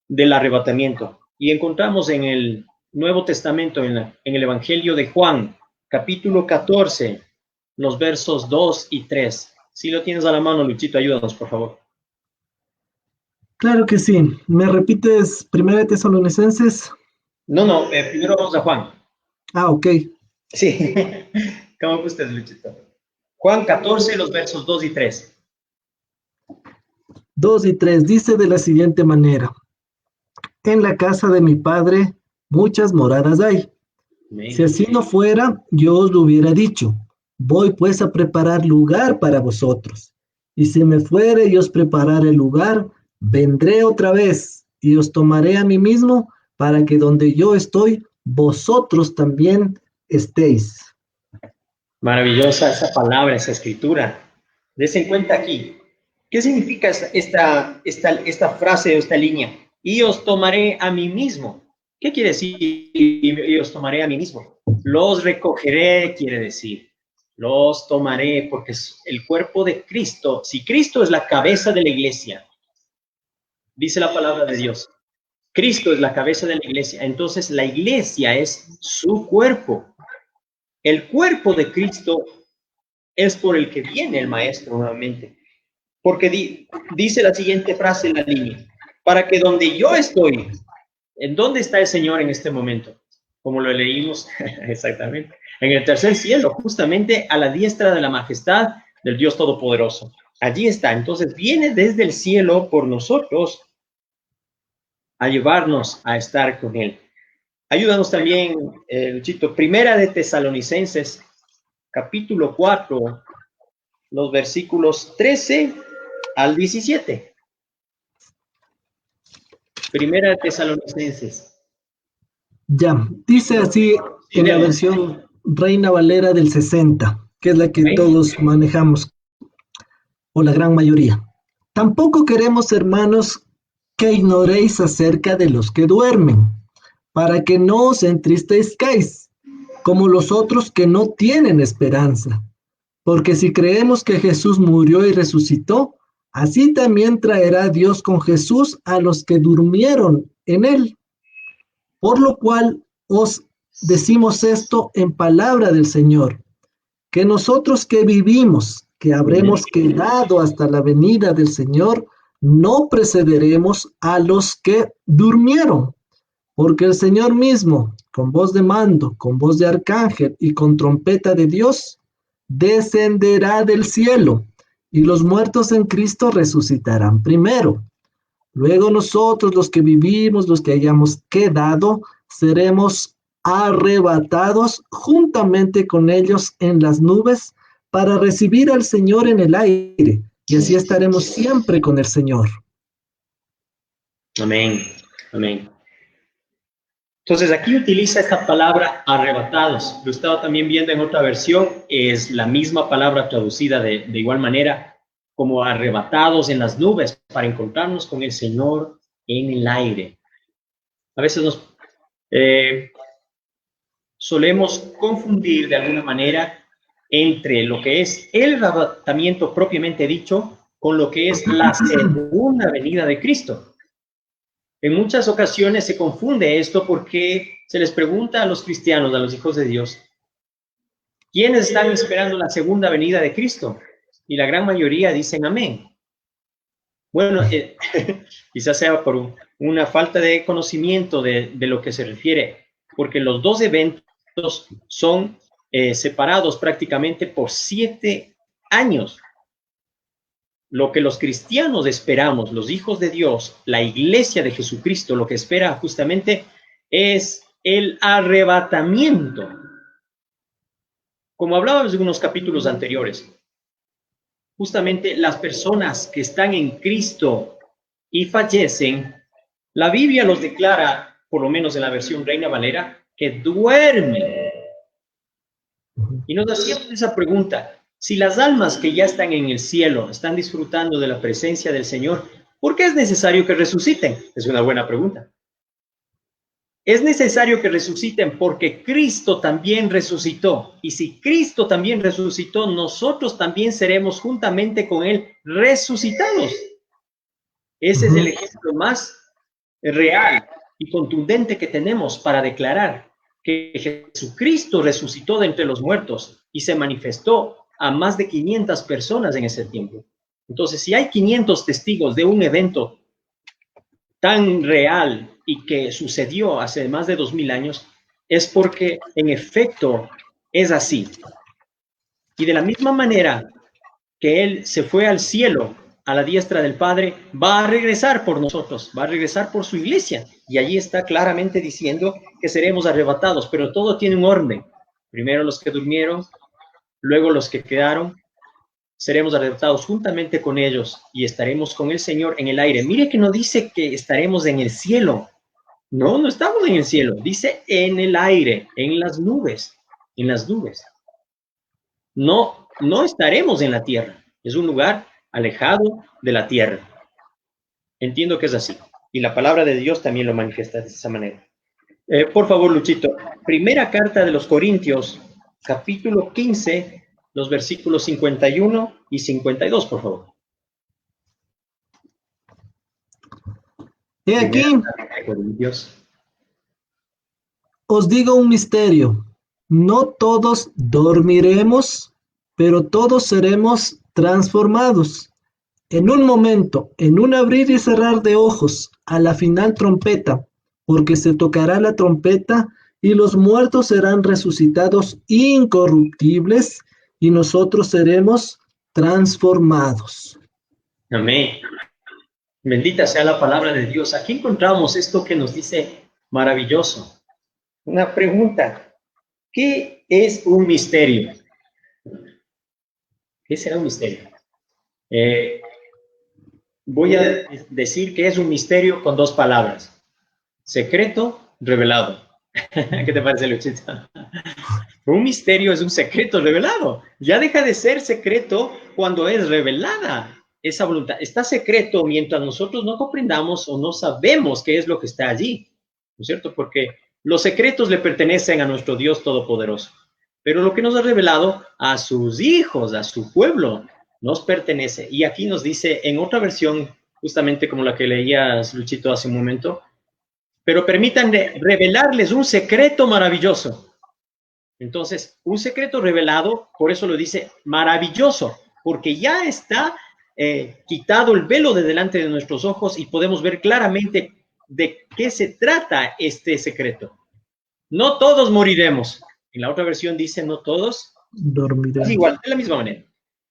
del arrebatamiento. Y encontramos en el Nuevo Testamento, en el Evangelio de Juan, capítulo 14, los versos 2 y 3. Si lo tienes a la mano, Luchito, ayúdanos, por favor. Claro que sí. ¿Me repites 1 Tesalonicenses? No, primero vamos a Juan. Ah, ok. Sí, ¿cómo usted, Luchito? Juan 14, los versos 2 y 3. 2 y 3 dice de la siguiente manera: en la casa de mi padre muchas moradas hay. Si así no fuera, yo os lo hubiera dicho. Voy pues a preparar lugar para vosotros. Y si me fuere y os preparare el lugar, vendré otra vez y os tomaré a mí mismo, para que donde yo estoy, vosotros también estéis. Maravillosa esa palabra, esa escritura. Desen cuenta aquí. ¿Qué significa esta frase o esta línea? Y os tomaré a mí mismo. ¿Qué quiere decir? Y os tomaré a mí mismo. Los recogeré, quiere decir. Los tomaré, porque es el cuerpo de Cristo. Si Cristo es la cabeza de la iglesia, dice la palabra de Dios, Cristo es la cabeza de la iglesia, entonces la iglesia es su cuerpo. El cuerpo de Cristo es por el que viene el maestro nuevamente. Porque dice la siguiente frase en la línea: para que donde yo estoy, ¿en dónde está el Señor en este momento? Como lo leímos exactamente, en el tercer cielo, justamente a la diestra de la majestad del Dios Todopoderoso. Allí está. Entonces viene desde el cielo por nosotros a llevarnos a estar con Él. Ayúdanos también, Luchito, Primera de Tesalonicenses, capítulo 4, los versículos 13 al 17. Primera de Tesalonicenses. Ya, dice así en la versión Reina Valera del 60, que es la que todos manejamos, o la gran mayoría. Tampoco queremos, hermanos, que ignoréis acerca de los que duermen, para que no os entristezcáis, como los otros que no tienen esperanza. Porque si creemos que Jesús murió y resucitó, Así también traerá Dios con Jesús a los que durmieron en él. Por lo cual os decimos esto en palabra del Señor, que nosotros que vivimos, que habremos quedado hasta la venida del Señor, no precederemos a los que durmieron, porque el Señor mismo, con voz de mando, con voz de arcángel y con trompeta de Dios, descenderá del cielo, y los muertos en Cristo resucitarán primero. Luego nosotros, los que vivimos, los que hayamos quedado, seremos arrebatados juntamente con ellos en las nubes para recibir al Señor en el aire, y así estaremos siempre con el Señor. Amén, amén. Entonces aquí utiliza esta palabra arrebatados. Lo estaba también viendo en otra versión, es la misma palabra traducida de igual manera, como arrebatados en las nubes para encontrarnos con el Señor en el aire. A veces nos solemos confundir de alguna manera entre lo que es el arrebatamiento propiamente dicho con lo que es la segunda venida de Cristo. En muchas ocasiones se confunde esto porque se les pregunta a los cristianos, a los hijos de Dios, ¿quiénes están esperando la segunda venida de Cristo? Y la gran mayoría dicen amén. Bueno, quizás sea por una falta de conocimiento de lo que se refiere, porque los dos eventos son separados prácticamente por 7 años. Lo que los cristianos esperamos, los hijos de Dios, la iglesia de Jesucristo, lo que espera justamente es el arrebatamiento. Como hablábamos en unos capítulos anteriores, justamente las personas que están en Cristo y fallecen, la Biblia los declara, por lo menos en la versión Reina Valera, que duermen. Y nos hacíamos esa pregunta. Si las almas que ya están en el cielo están disfrutando de la presencia del Señor, ¿por qué es necesario que resuciten? Es una buena pregunta. Es necesario que resuciten porque Cristo también resucitó. Y si Cristo también resucitó, nosotros también seremos juntamente con Él resucitados. Ese es el ejemplo más real y contundente que tenemos para declarar que Jesucristo resucitó de entre los muertos y se manifestó a más de 500 personas en ese tiempo. Entonces, si hay 500 testigos de un evento tan real y que sucedió hace más de 2000 años, es porque en efecto es así. Y de la misma manera que Él se fue al cielo, a la diestra del Padre, va a regresar por nosotros, va a regresar por su iglesia. Y allí está claramente diciendo que seremos arrebatados, pero todo tiene un orden. Primero los que durmieron, luego los que quedaron, seremos arrebatados juntamente con ellos y estaremos con el Señor en el aire. Mire que no dice que estaremos en el cielo. No, no estamos en el cielo. Dice en el aire, en las nubes, en las nubes. No, no estaremos en la tierra. Es un lugar alejado de la tierra. Entiendo que es así. Y la palabra de Dios también lo manifiesta de esa manera. Por favor, Luchito. Primera carta de los Corintios, capítulo 15, los versículos 51 y 52, por favor. He aquí, os digo un misterio. No todos dormiremos, pero todos seremos transformados. En un momento, en un abrir y cerrar de ojos, a la final trompeta, porque se tocará la trompeta y los muertos serán resucitados incorruptibles y nosotros seremos transformados. Amén. Bendita sea la palabra de Dios. Aquí encontramos esto que nos dice maravilloso. Una pregunta. ¿Qué es un misterio? ¿Qué será un misterio? Voy a decir que es un misterio con 2 palabras. Secreto, revelado. ¿Qué te parece, Luchita? Un misterio es un secreto revelado. Ya deja de ser secreto cuando es revelada esa voluntad. Está secreto mientras nosotros no comprendamos o no sabemos qué es lo que está allí, ¿no es cierto? Porque los secretos le pertenecen a nuestro Dios Todopoderoso. Pero lo que nos ha revelado a sus hijos, a su pueblo, nos pertenece. Y aquí nos dice, en otra versión, justamente como la que leías, Luchito, hace un momento, pero permítanme revelarles un secreto maravilloso. Entonces, un secreto revelado, por eso lo dice maravilloso, porque ya está quitado el velo de delante de nuestros ojos y podemos ver claramente de qué se trata este secreto. No todos moriremos. En la otra versión dice no todos. Dormiremos. Es igual, de la misma manera.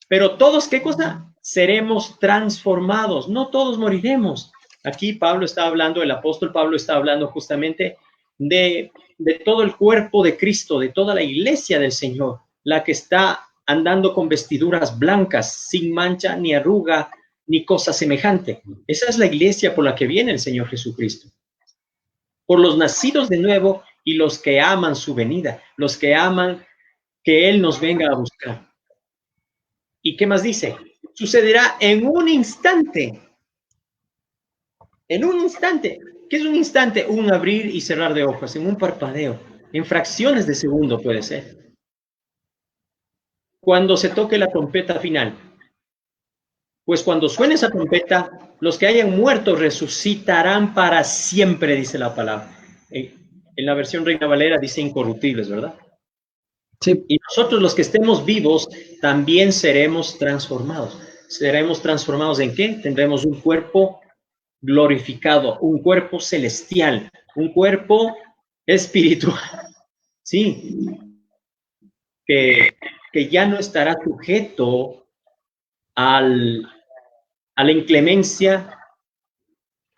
Pero todos, ¿qué cosa? Seremos transformados. No todos moriremos. Aquí Pablo está hablando, el apóstol Pablo está hablando justamente de todo el cuerpo de Cristo, de toda la iglesia del Señor, la que está andando con vestiduras blancas, sin mancha, ni arruga, ni cosa semejante. Esa es la iglesia por la que viene el Señor Jesucristo. Por los nacidos de nuevo y los que aman su venida, los que aman que Él nos venga a buscar. ¿Y qué más dice? Sucederá en un instante. En un instante. ¿Qué es un instante? Un abrir y cerrar de ojos, en un parpadeo, en fracciones de segundo puede ser. Cuando se toque la trompeta final. Pues cuando suene esa trompeta, los que hayan muerto resucitarán para siempre, dice la palabra. En la versión Reina Valera dice incorruptibles, ¿verdad? Sí. Y nosotros los que estemos vivos también seremos transformados. ¿Seremos transformados en qué? Tendremos un cuerpo glorificado, un cuerpo celestial, un cuerpo espiritual, ¿sí? Que ya no estará sujeto a la inclemencia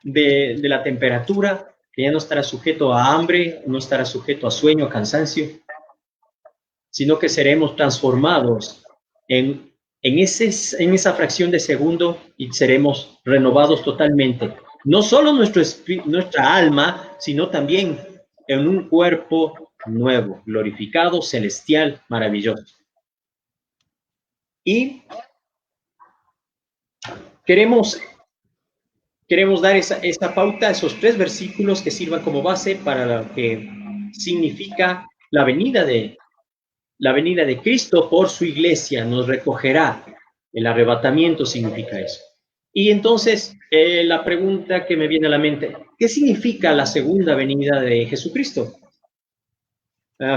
de la temperatura, que ya no estará sujeto a hambre, no estará sujeto a sueño, cansancio, sino que seremos transformados en esa fracción de segundo y seremos renovados totalmente. No solo nuestra alma, sino también en un cuerpo nuevo, glorificado, celestial, maravilloso. Y queremos dar esa pauta, esos 3 versículos que sirvan como base para lo que significa la venida de Cristo por su iglesia. Nos recogerá. El arrebatamiento significa eso. Y entonces, la pregunta que me viene a la mente, ¿qué significa la segunda venida de Jesucristo?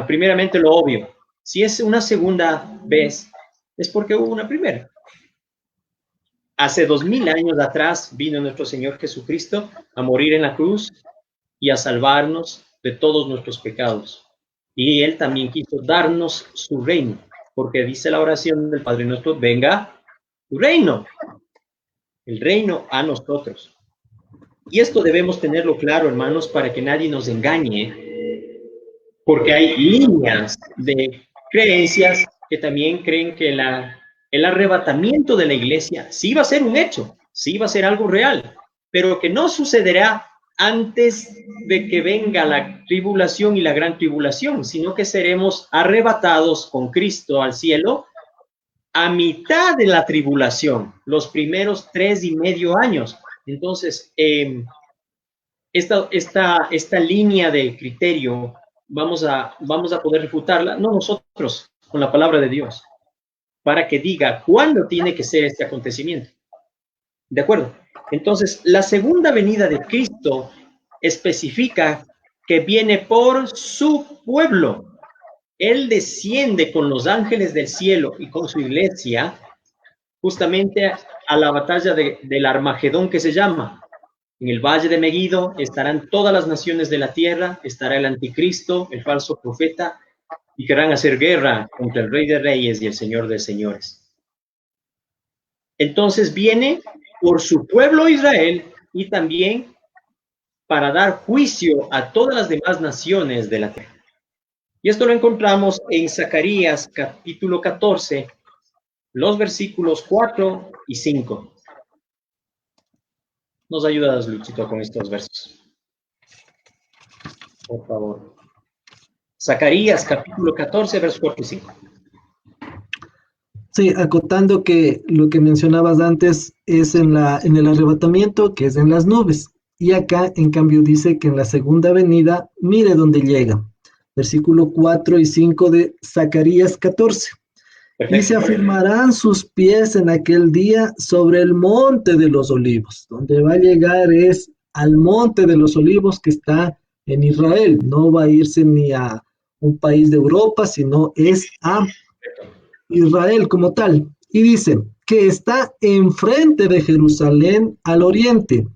Primeramente, lo obvio. Si es una segunda vez, es porque hubo una primera. Hace 2000 años atrás vino nuestro Señor Jesucristo a morir en la cruz y a salvarnos de todos nuestros pecados. Y Él también quiso darnos su reino, porque dice la oración del Padre nuestro, venga tu reino, el reino a nosotros. Y esto debemos tenerlo claro, hermanos, para que nadie nos engañe, porque hay líneas de creencias que también creen que el arrebatamiento de la iglesia sí va a ser un hecho, sí va a ser algo real, pero que no sucederá antes de que venga la tribulación y la gran tribulación, sino que seremos arrebatados con Cristo al cielo a mitad de la tribulación, los primeros 3.5 años. Entonces, esta línea de criterio vamos a poder refutarla, no nosotros, con la palabra de Dios, para que diga cuándo tiene que ser este acontecimiento. ¿De acuerdo? Entonces, la segunda venida de Cristo especifica que viene por su pueblo. Él desciende con los ángeles del cielo y con su iglesia justamente a la batalla del Armagedón, que se llama. En el valle de Megiddo estarán todas las naciones de la tierra, estará el anticristo, el falso profeta, y querrán hacer guerra contra el Rey de Reyes y el Señor de Señores. Entonces viene por su pueblo Israel y también para dar juicio a todas las demás naciones de la tierra. Y esto lo encontramos en Zacarías capítulo 14, los versículos 4 y 5. Nos ayudas, Luchito, con estos versos, por favor. Zacarías capítulo 14, versos 4 y 5. Sí, acotando que lo que mencionabas antes es en el arrebatamiento, que es en las nubes. Y acá, en cambio, dice que en la segunda venida, mire dónde llega. Versículo 4 y 5 de Zacarías 14. Y se Perfecto. afirmarán sus pies en aquel día sobre el monte de los olivos. Donde va a llegar es al monte de los olivos que está en Israel. No va a irse ni a un país de Europa, sino es a Israel como tal. Y dice que está enfrente de Jerusalén al oriente.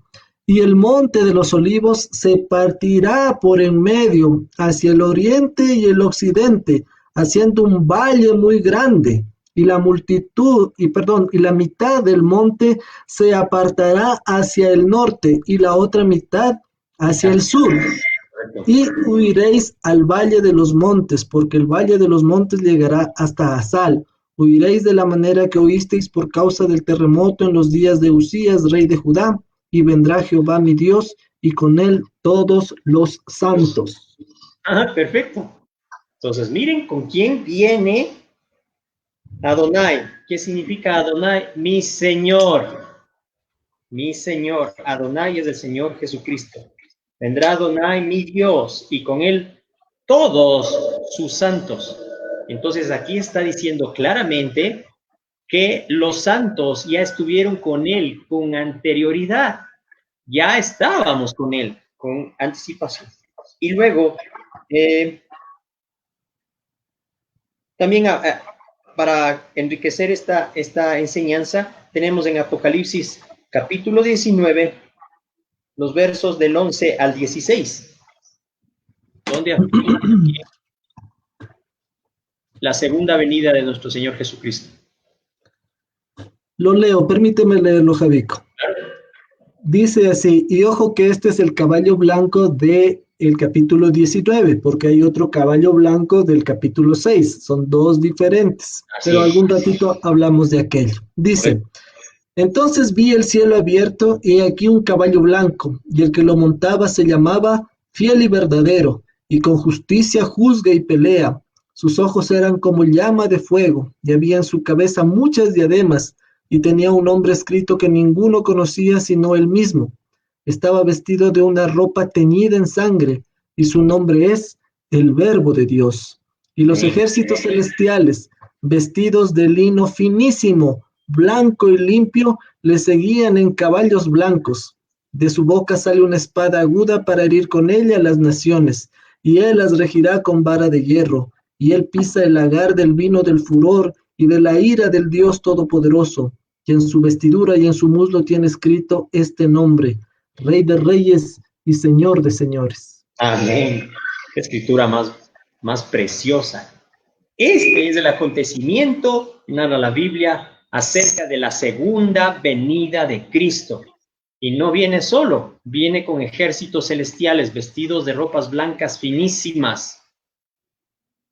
Y el monte de los olivos se partirá por en medio hacia el oriente y el occidente, haciendo un valle muy grande. Y la multitud, y la mitad del monte se apartará hacia el norte y la otra mitad hacia el sur. Correcto. Y huiréis al valle de los montes, porque el valle de los montes llegará hasta Asal. Huiréis de la manera que oísteis por causa del terremoto en los días de Usías, rey de Judá, y vendrá Jehová mi Dios, y con él todos los santos. Ajá, perfecto. Entonces, miren con quién viene Adonai. ¿Qué significa Adonai? Mi Señor. Mi Señor. Adonai es el Señor Jesucristo. Vendrá Adonai, mi Dios, y con él todos sus santos. Entonces, aquí está diciendo claramente que los santos ya estuvieron con él con anterioridad. Ya estábamos con él, con anticipación. Y luego, también para enriquecer esta enseñanza, tenemos en Apocalipsis capítulo 19, los versos del 11 al 16, donde afirma la segunda venida de nuestro Señor Jesucristo. Lo leo, permíteme leerlo, Javico. Dice así, y ojo que este es el caballo blanco del capítulo 19, porque hay otro caballo blanco del capítulo 6, son dos diferentes, Así pero es. algún ratito hablamos de aquello. Dice, entonces vi el cielo abierto y aquí un caballo blanco, y el que lo montaba se llamaba Fiel y Verdadero, y con justicia juzga y pelea. Sus ojos eran como llama de fuego, y había en su cabeza muchas diademas, y tenía un nombre escrito que ninguno conocía sino él mismo. Estaba vestido de una ropa teñida en sangre, y su nombre es el Verbo de Dios. Y los Amén. ejércitos celestiales, vestidos de lino finísimo, blanco y limpio, le seguían en caballos blancos. De su boca sale una espada aguda para herir con ella las naciones, y él las regirá con vara de hierro, y él pisa el lagar del vino del furor y de la ira del Dios Todopoderoso, y en su vestidura y en su muslo tiene escrito este nombre, Rey de Reyes y Señor de Señores. Amén. Qué escritura más preciosa. Este es el acontecimiento, narra la Biblia, acerca de la segunda venida de Cristo. Y no viene solo, viene con ejércitos celestiales vestidos de ropas blancas finísimas.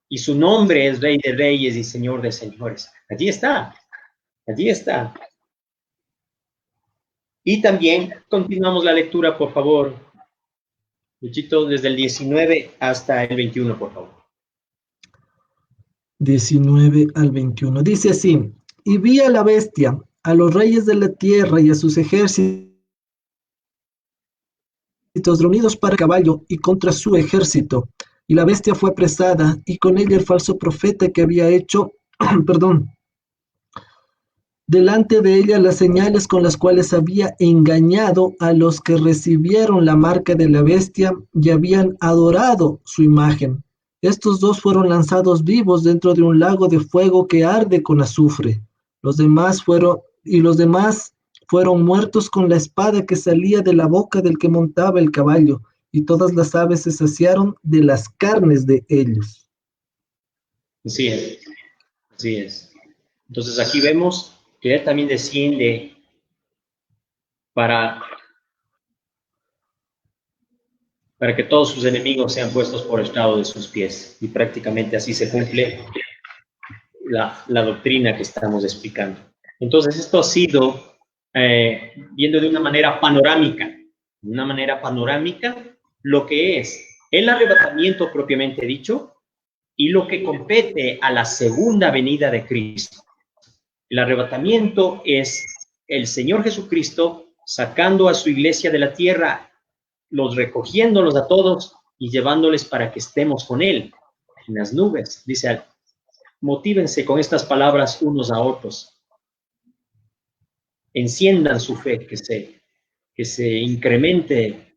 Y su nombre es Rey de Reyes y Señor de Señores. Allí está, allí está. Y también continuamos la lectura, por favor. Luchito, desde el 19 hasta el 21, por favor. 19 al 21. Dice así, y vi a la bestia, a los reyes de la tierra y a sus ejércitos reunidos para el caballo y contra su ejército. Y la bestia fue apresada y con ella el falso profeta que había hecho, perdón, delante de ella las señales con las cuales había engañado a los que recibieron la marca de la bestia y habían adorado su imagen. Estos dos fueron lanzados vivos dentro de un lago de fuego que arde con azufre. Los demás fueron muertos con la espada que salía de la boca del que montaba el caballo, y todas las aves se saciaron de las carnes de ellos. Así es, así es. Entonces aquí vemos que él también desciende para que todos sus enemigos sean puestos por estrado de sus pies. Y prácticamente así se cumple la doctrina que estamos explicando. Entonces esto ha sido viendo de una manera panorámica lo que es el arrebatamiento propiamente dicho y lo que compete a la segunda venida de Cristo. El arrebatamiento es el Señor Jesucristo sacando a su iglesia de la tierra, recogiéndolos a todos y llevándoles para que estemos con Él en las nubes, dice motívense con estas palabras unos a otros. Enciendan su fe, que se incremente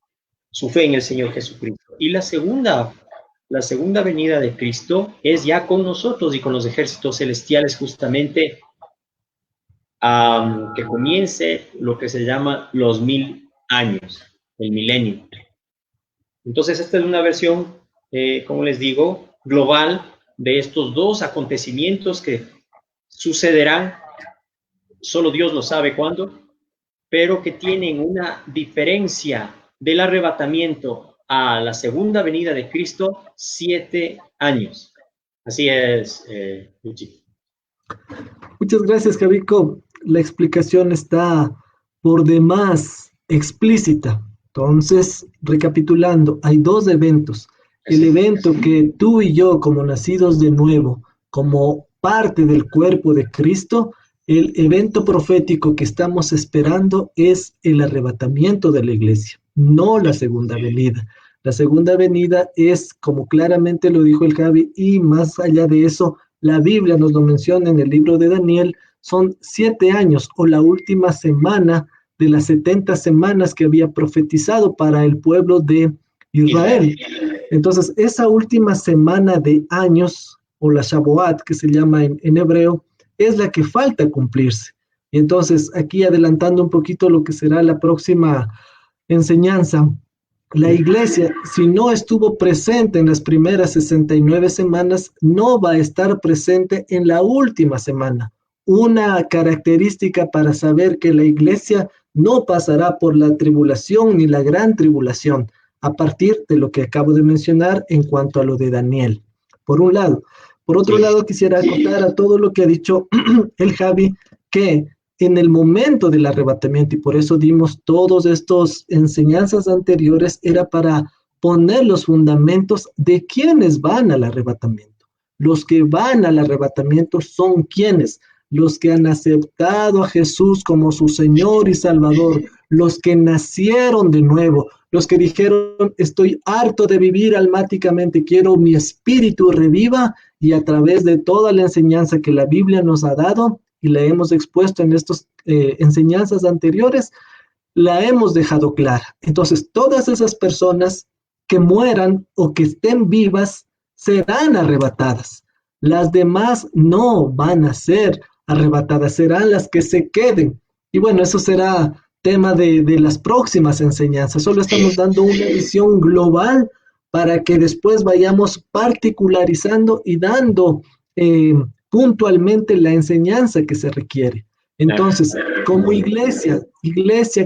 su fe en el Señor Jesucristo. Y la segunda venida de Cristo es ya con nosotros y con los ejércitos celestiales, justamente que comience lo que se llama los 1000 años, el milenio. Entonces, esta es una versión, como les digo, global de estos dos acontecimientos que sucederán, solo Dios lo sabe cuándo, pero que tienen una diferencia del arrebatamiento a la segunda venida de Cristo, 7 años. Así es, Luchi. Muchas gracias, Javico. La explicación está por demás explícita. Entonces, recapitulando, hay dos eventos. El evento que tú y yo, como nacidos de nuevo, como parte del cuerpo de Cristo, el evento profético que estamos esperando es el arrebatamiento de la iglesia, no la segunda venida. La segunda venida es, como claramente lo dijo el Javi, y más allá de eso, la Biblia nos lo menciona en el libro de Daniel, son 7 años o la última semana de las 70 semanas que había profetizado para el pueblo de Israel. Entonces, esa última semana de años, o la Shavuot, que se llama en hebreo, es la que falta cumplirse. Y entonces, aquí adelantando un poquito lo que será la próxima enseñanza, la iglesia, si no estuvo presente en las primeras 69 semanas, no va a estar presente en la última semana. Una característica para saber que la iglesia no pasará por la tribulación ni la gran tribulación, a partir de lo que acabo de mencionar en cuanto a lo de Daniel, por un lado. Por otro lado, quisiera acotar a todo lo que ha dicho el Javi, que en el momento del arrebatamiento, y por eso dimos todas estas enseñanzas anteriores, era para poner los fundamentos de quienes van al arrebatamiento. Los que van al arrebatamiento son quienes, los que han aceptado a Jesús como su Señor y Salvador, los que nacieron de nuevo, los que dijeron, estoy harto de vivir almáticamente, quiero mi espíritu reviva, y a través de toda la enseñanza que la Biblia nos ha dado, y la hemos expuesto en estas enseñanzas anteriores, la hemos dejado clara. Entonces, todas esas personas que mueran o que estén vivas serán arrebatadas. Las demás no van a ser arrebatadas, serán las que se queden. Y bueno, eso será tema de las próximas enseñanzas. Solo estamos dando una visión global para que después vayamos particularizando y dando puntualmente la enseñanza que se requiere. Entonces, como iglesia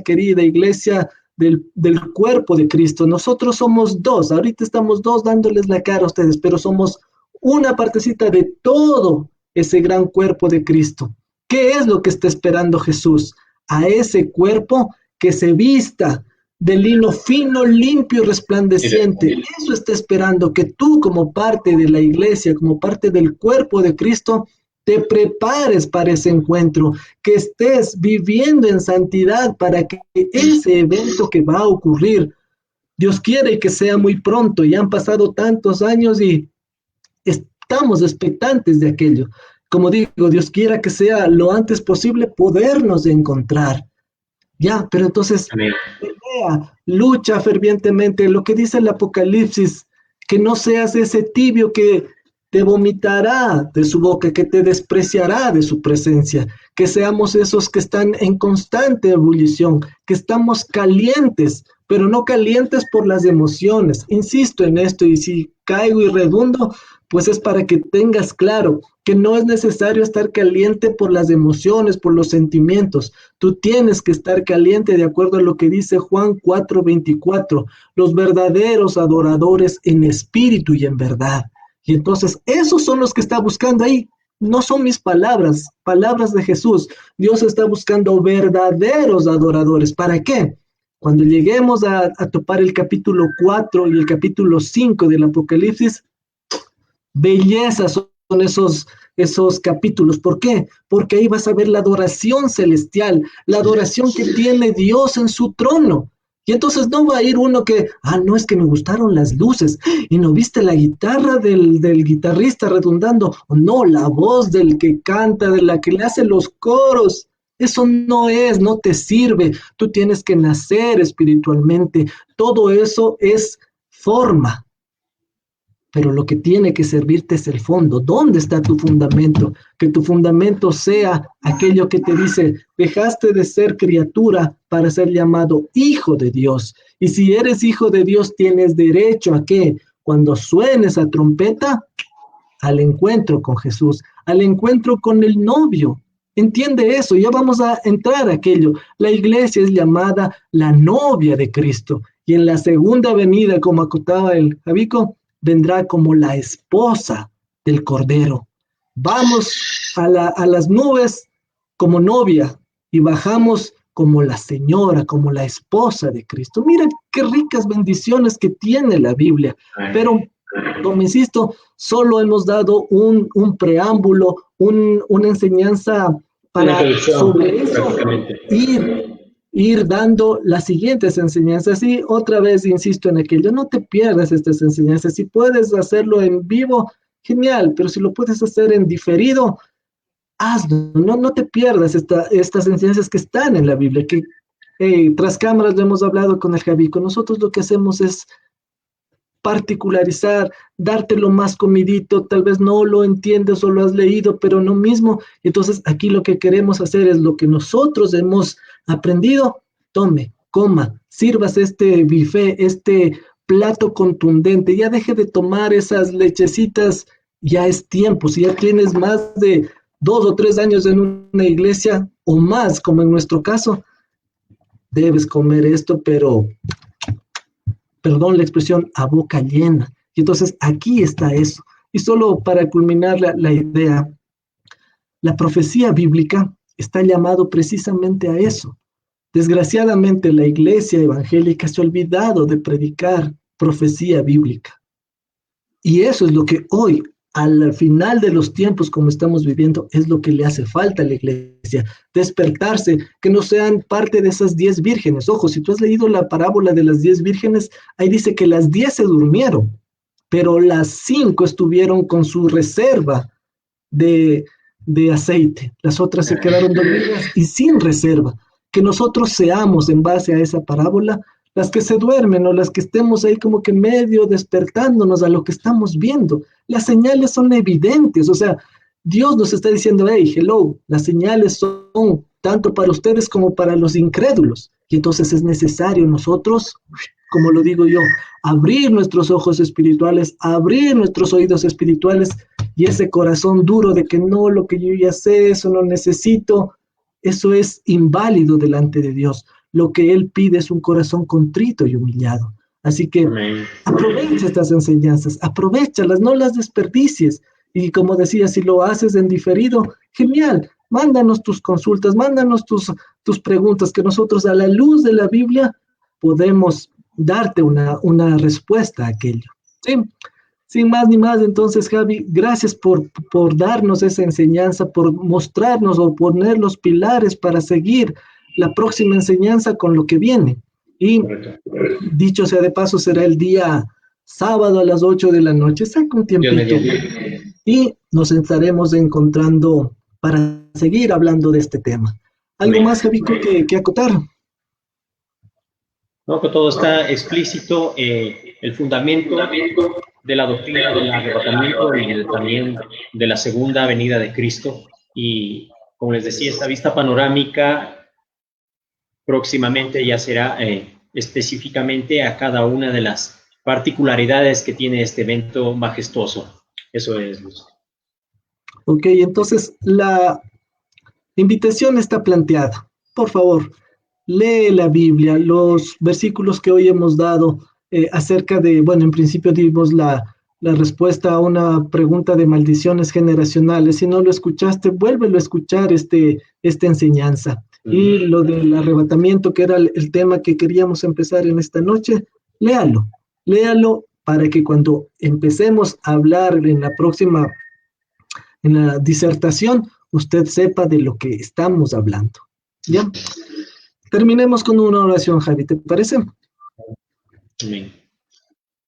querida, iglesia del cuerpo de Cristo, nosotros somos dos, ahorita estamos dos dándoles la cara a ustedes, pero somos una partecita de todo ese gran cuerpo de Cristo. ¿Qué es lo que está esperando Jesús? A ese cuerpo que se vista de lino fino, limpio y resplandeciente. Eso está esperando, que tú como parte de la iglesia, como parte del cuerpo de Cristo, te prepares para ese encuentro, que estés viviendo en santidad para que ese evento que va a ocurrir, Dios quiere que sea muy pronto, ya han pasado tantos años y estamos expectantes de aquello. Como digo, Dios quiera que sea lo antes posible podernos encontrar. Ya, pero entonces, pelea, lucha fervientemente, lo que dice el Apocalipsis, que no seas ese tibio que te vomitará de su boca, que te despreciará de su presencia, que seamos esos que están en constante ebullición, que estamos calientes, pero no calientes por las emociones. Insisto en esto, y si caigo y redundo, pues es para que tengas claro que no es necesario estar caliente por las emociones, por los sentimientos. Tú tienes que estar caliente de acuerdo a lo que dice Juan 4:24, los verdaderos adoradores en espíritu y en verdad. Y entonces esos son los que está buscando ahí. No son mis palabras, palabras de Jesús. Dios está buscando verdaderos adoradores. ¿Para qué? Cuando lleguemos a topar el capítulo 4 y el capítulo 5 del Apocalipsis, belleza son esos capítulos. ¿Por qué? Porque ahí vas a ver la adoración celestial, la adoración que tiene Dios en su trono. Y entonces no va a ir uno que, no, es que me gustaron las luces, y no viste la guitarra del guitarrista redundando, o no, la voz del que canta, de la que le hace los coros. Eso no te sirve. Tú tienes que nacer espiritualmente. Todo eso es forma, pero lo que tiene que servirte es el fondo. ¿Dónde está tu fundamento? Que tu fundamento sea aquello que te dice, dejaste de ser criatura para ser llamado hijo de Dios. Y si eres hijo de Dios, tienes derecho a que cuando suene esa trompeta, al encuentro con Jesús, al encuentro con el novio. Entiende eso, ya vamos a entrar a aquello. La iglesia es llamada la novia de Cristo. Y en la segunda venida, como acotaba el Javico, vendrá como la esposa del Cordero. Vamos a las nubes como novia y bajamos como la señora, como la esposa de Cristo. Mira qué ricas bendiciones que tiene la Biblia. Pero, como insisto, solo hemos dado un preámbulo, una enseñanza para sobre eso ir dando las siguientes enseñanzas. Y otra vez insisto en aquello, no te pierdas estas enseñanzas. Si puedes hacerlo en vivo, genial, pero si lo puedes hacer en diferido, hazlo. No te pierdas estas enseñanzas que están en la Biblia, que tras cámaras lo hemos hablado con el Javico. Nosotros lo que hacemos es particularizar, dártelo más comidito, tal vez no lo entiendes o lo has leído, pero no mismo. Entonces aquí lo que queremos hacer es lo que nosotros hemos aprendido, tome, coma, sirvas este buffet, este plato contundente, ya deje de tomar esas lechecitas, ya es tiempo. Si ya tienes más de 2 o 3 años en una iglesia o más, como en nuestro caso, debes comer esto, pero perdón la expresión, a boca llena. Y entonces aquí está eso. Y solo para culminar la idea, la profecía bíblica está llamado precisamente a eso. Desgraciadamente la iglesia evangélica se ha olvidado de predicar profecía bíblica. Y eso es lo que hoy, al final de los tiempos como estamos viviendo, es lo que le hace falta a la iglesia. Despertarse, que no sean parte de esas 10 vírgenes. Ojo, si tú has leído la parábola de las 10 vírgenes, ahí dice que las 10 se durmieron, pero las 5 estuvieron con su reserva de aceite. Las otras se quedaron dormidas y sin reserva. Que nosotros seamos, en base a esa parábola, las que se duermen o las que estemos ahí como que medio despertándonos a lo que estamos viendo. Las señales son evidentes, o sea, Dios nos está diciendo, hey, hello, las señales son tanto para ustedes como para los incrédulos. Y entonces es necesario nosotros, como lo digo yo, abrir nuestros ojos espirituales, abrir nuestros oídos espirituales y ese corazón duro de que no, lo que yo ya sé, eso no necesito, eso es inválido delante de Dios. Lo que Él pide es un corazón contrito y humillado. Así que aprovecha estas enseñanzas, aprovéchalas, no las desperdicies. Y como decía, si lo haces en diferido, genial, mándanos tus consultas, mándanos tus preguntas, que nosotros a la luz de la Biblia podemos darte una respuesta a aquello. ¿Sí? Sin más ni más, entonces, Javi, gracias por darnos esa enseñanza, por mostrarnos o poner los pilares para seguir la próxima enseñanza con lo que viene. Y dicho sea de paso, será el día sábado a las 8 de la noche. Saca un tiempito y nos estaremos encontrando para seguir hablando de este tema. ¿Algo más, Javico, que acotar? No, que todo está explícito, el fundamento de la doctrina del arrebatamiento y también de la segunda venida de Cristo. Y como les decía, esta vista panorámica próximamente ya será específicamente a cada una de las particularidades que tiene este evento majestuoso. Eso es, Luz. Ok, entonces la invitación está planteada. Por favor, lee la Biblia, los versículos que hoy hemos dado acerca de, bueno, en principio dimos la respuesta a una pregunta de maldiciones generacionales. Si no lo escuchaste, vuélvelo a escuchar esta enseñanza. Y lo del arrebatamiento, que era el tema que queríamos empezar en esta noche, léalo para que cuando empecemos a hablar en la disertación, usted sepa de lo que estamos hablando. ¿Ya? Terminemos con una oración, Javi, ¿te parece? Amén.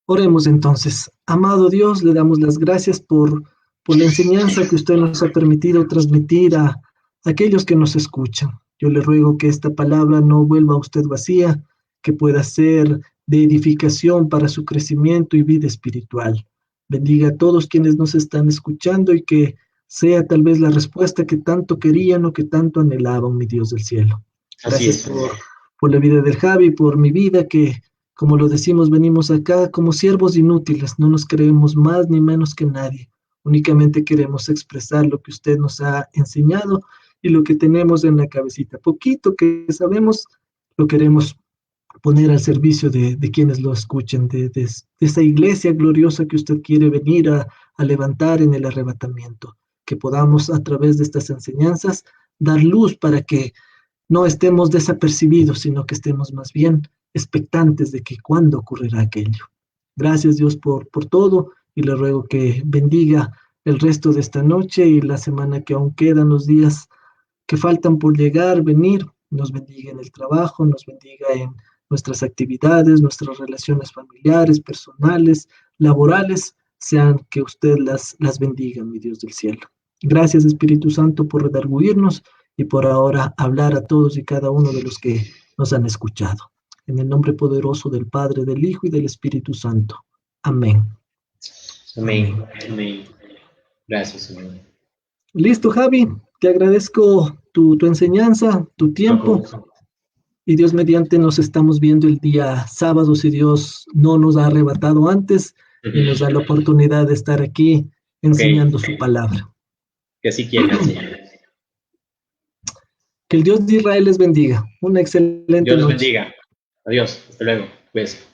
Oremos entonces. Amado Dios, le damos las gracias por la enseñanza que usted nos ha permitido transmitir a aquellos que nos escuchan. Yo le ruego que esta palabra no vuelva a usted vacía, que pueda ser de edificación para su crecimiento y vida espiritual. Bendiga a todos quienes nos están escuchando y que sea tal vez la respuesta que tanto querían o que tanto anhelaban, mi Dios del cielo. Así Gracias es. por la vida del Javi, por mi vida, que como lo decimos, venimos acá como siervos inútiles, no nos creemos más ni menos que nadie. Únicamente queremos expresar lo que usted nos ha enseñado y lo que tenemos en la cabecita. Poquito que sabemos, lo queremos poner al servicio de quienes lo escuchen, de esa iglesia gloriosa que usted quiere venir a levantar en el arrebatamiento. Que podamos a través de estas enseñanzas dar luz para que no estemos desapercibidos, sino que estemos más bien expectantes de que cuándo ocurrirá aquello. Gracias Dios por todo y le ruego que bendiga el resto de esta noche y la semana que aún quedan, los días que faltan por llegar, venir, nos bendiga en el trabajo, nos bendiga en nuestras actividades, nuestras relaciones familiares, personales, laborales, sean que usted las bendiga, mi Dios del cielo. Gracias Espíritu Santo por redarguirnos y por ahora hablar a todos y cada uno de los que nos han escuchado. En el nombre poderoso del Padre, del Hijo y del Espíritu Santo. Amén. Amén. Amén. Gracias, Señor. Listo, Javi. Te agradezco tu enseñanza, tu tiempo. Y Dios mediante nos estamos viendo el día sábado, si Dios no nos ha arrebatado antes y nos da la oportunidad de estar aquí enseñando su palabra. Que así quiera, Señor. Que el Dios de Israel les bendiga. Una excelente Dios les noche. bendiga. Adiós. Hasta luego. Besos.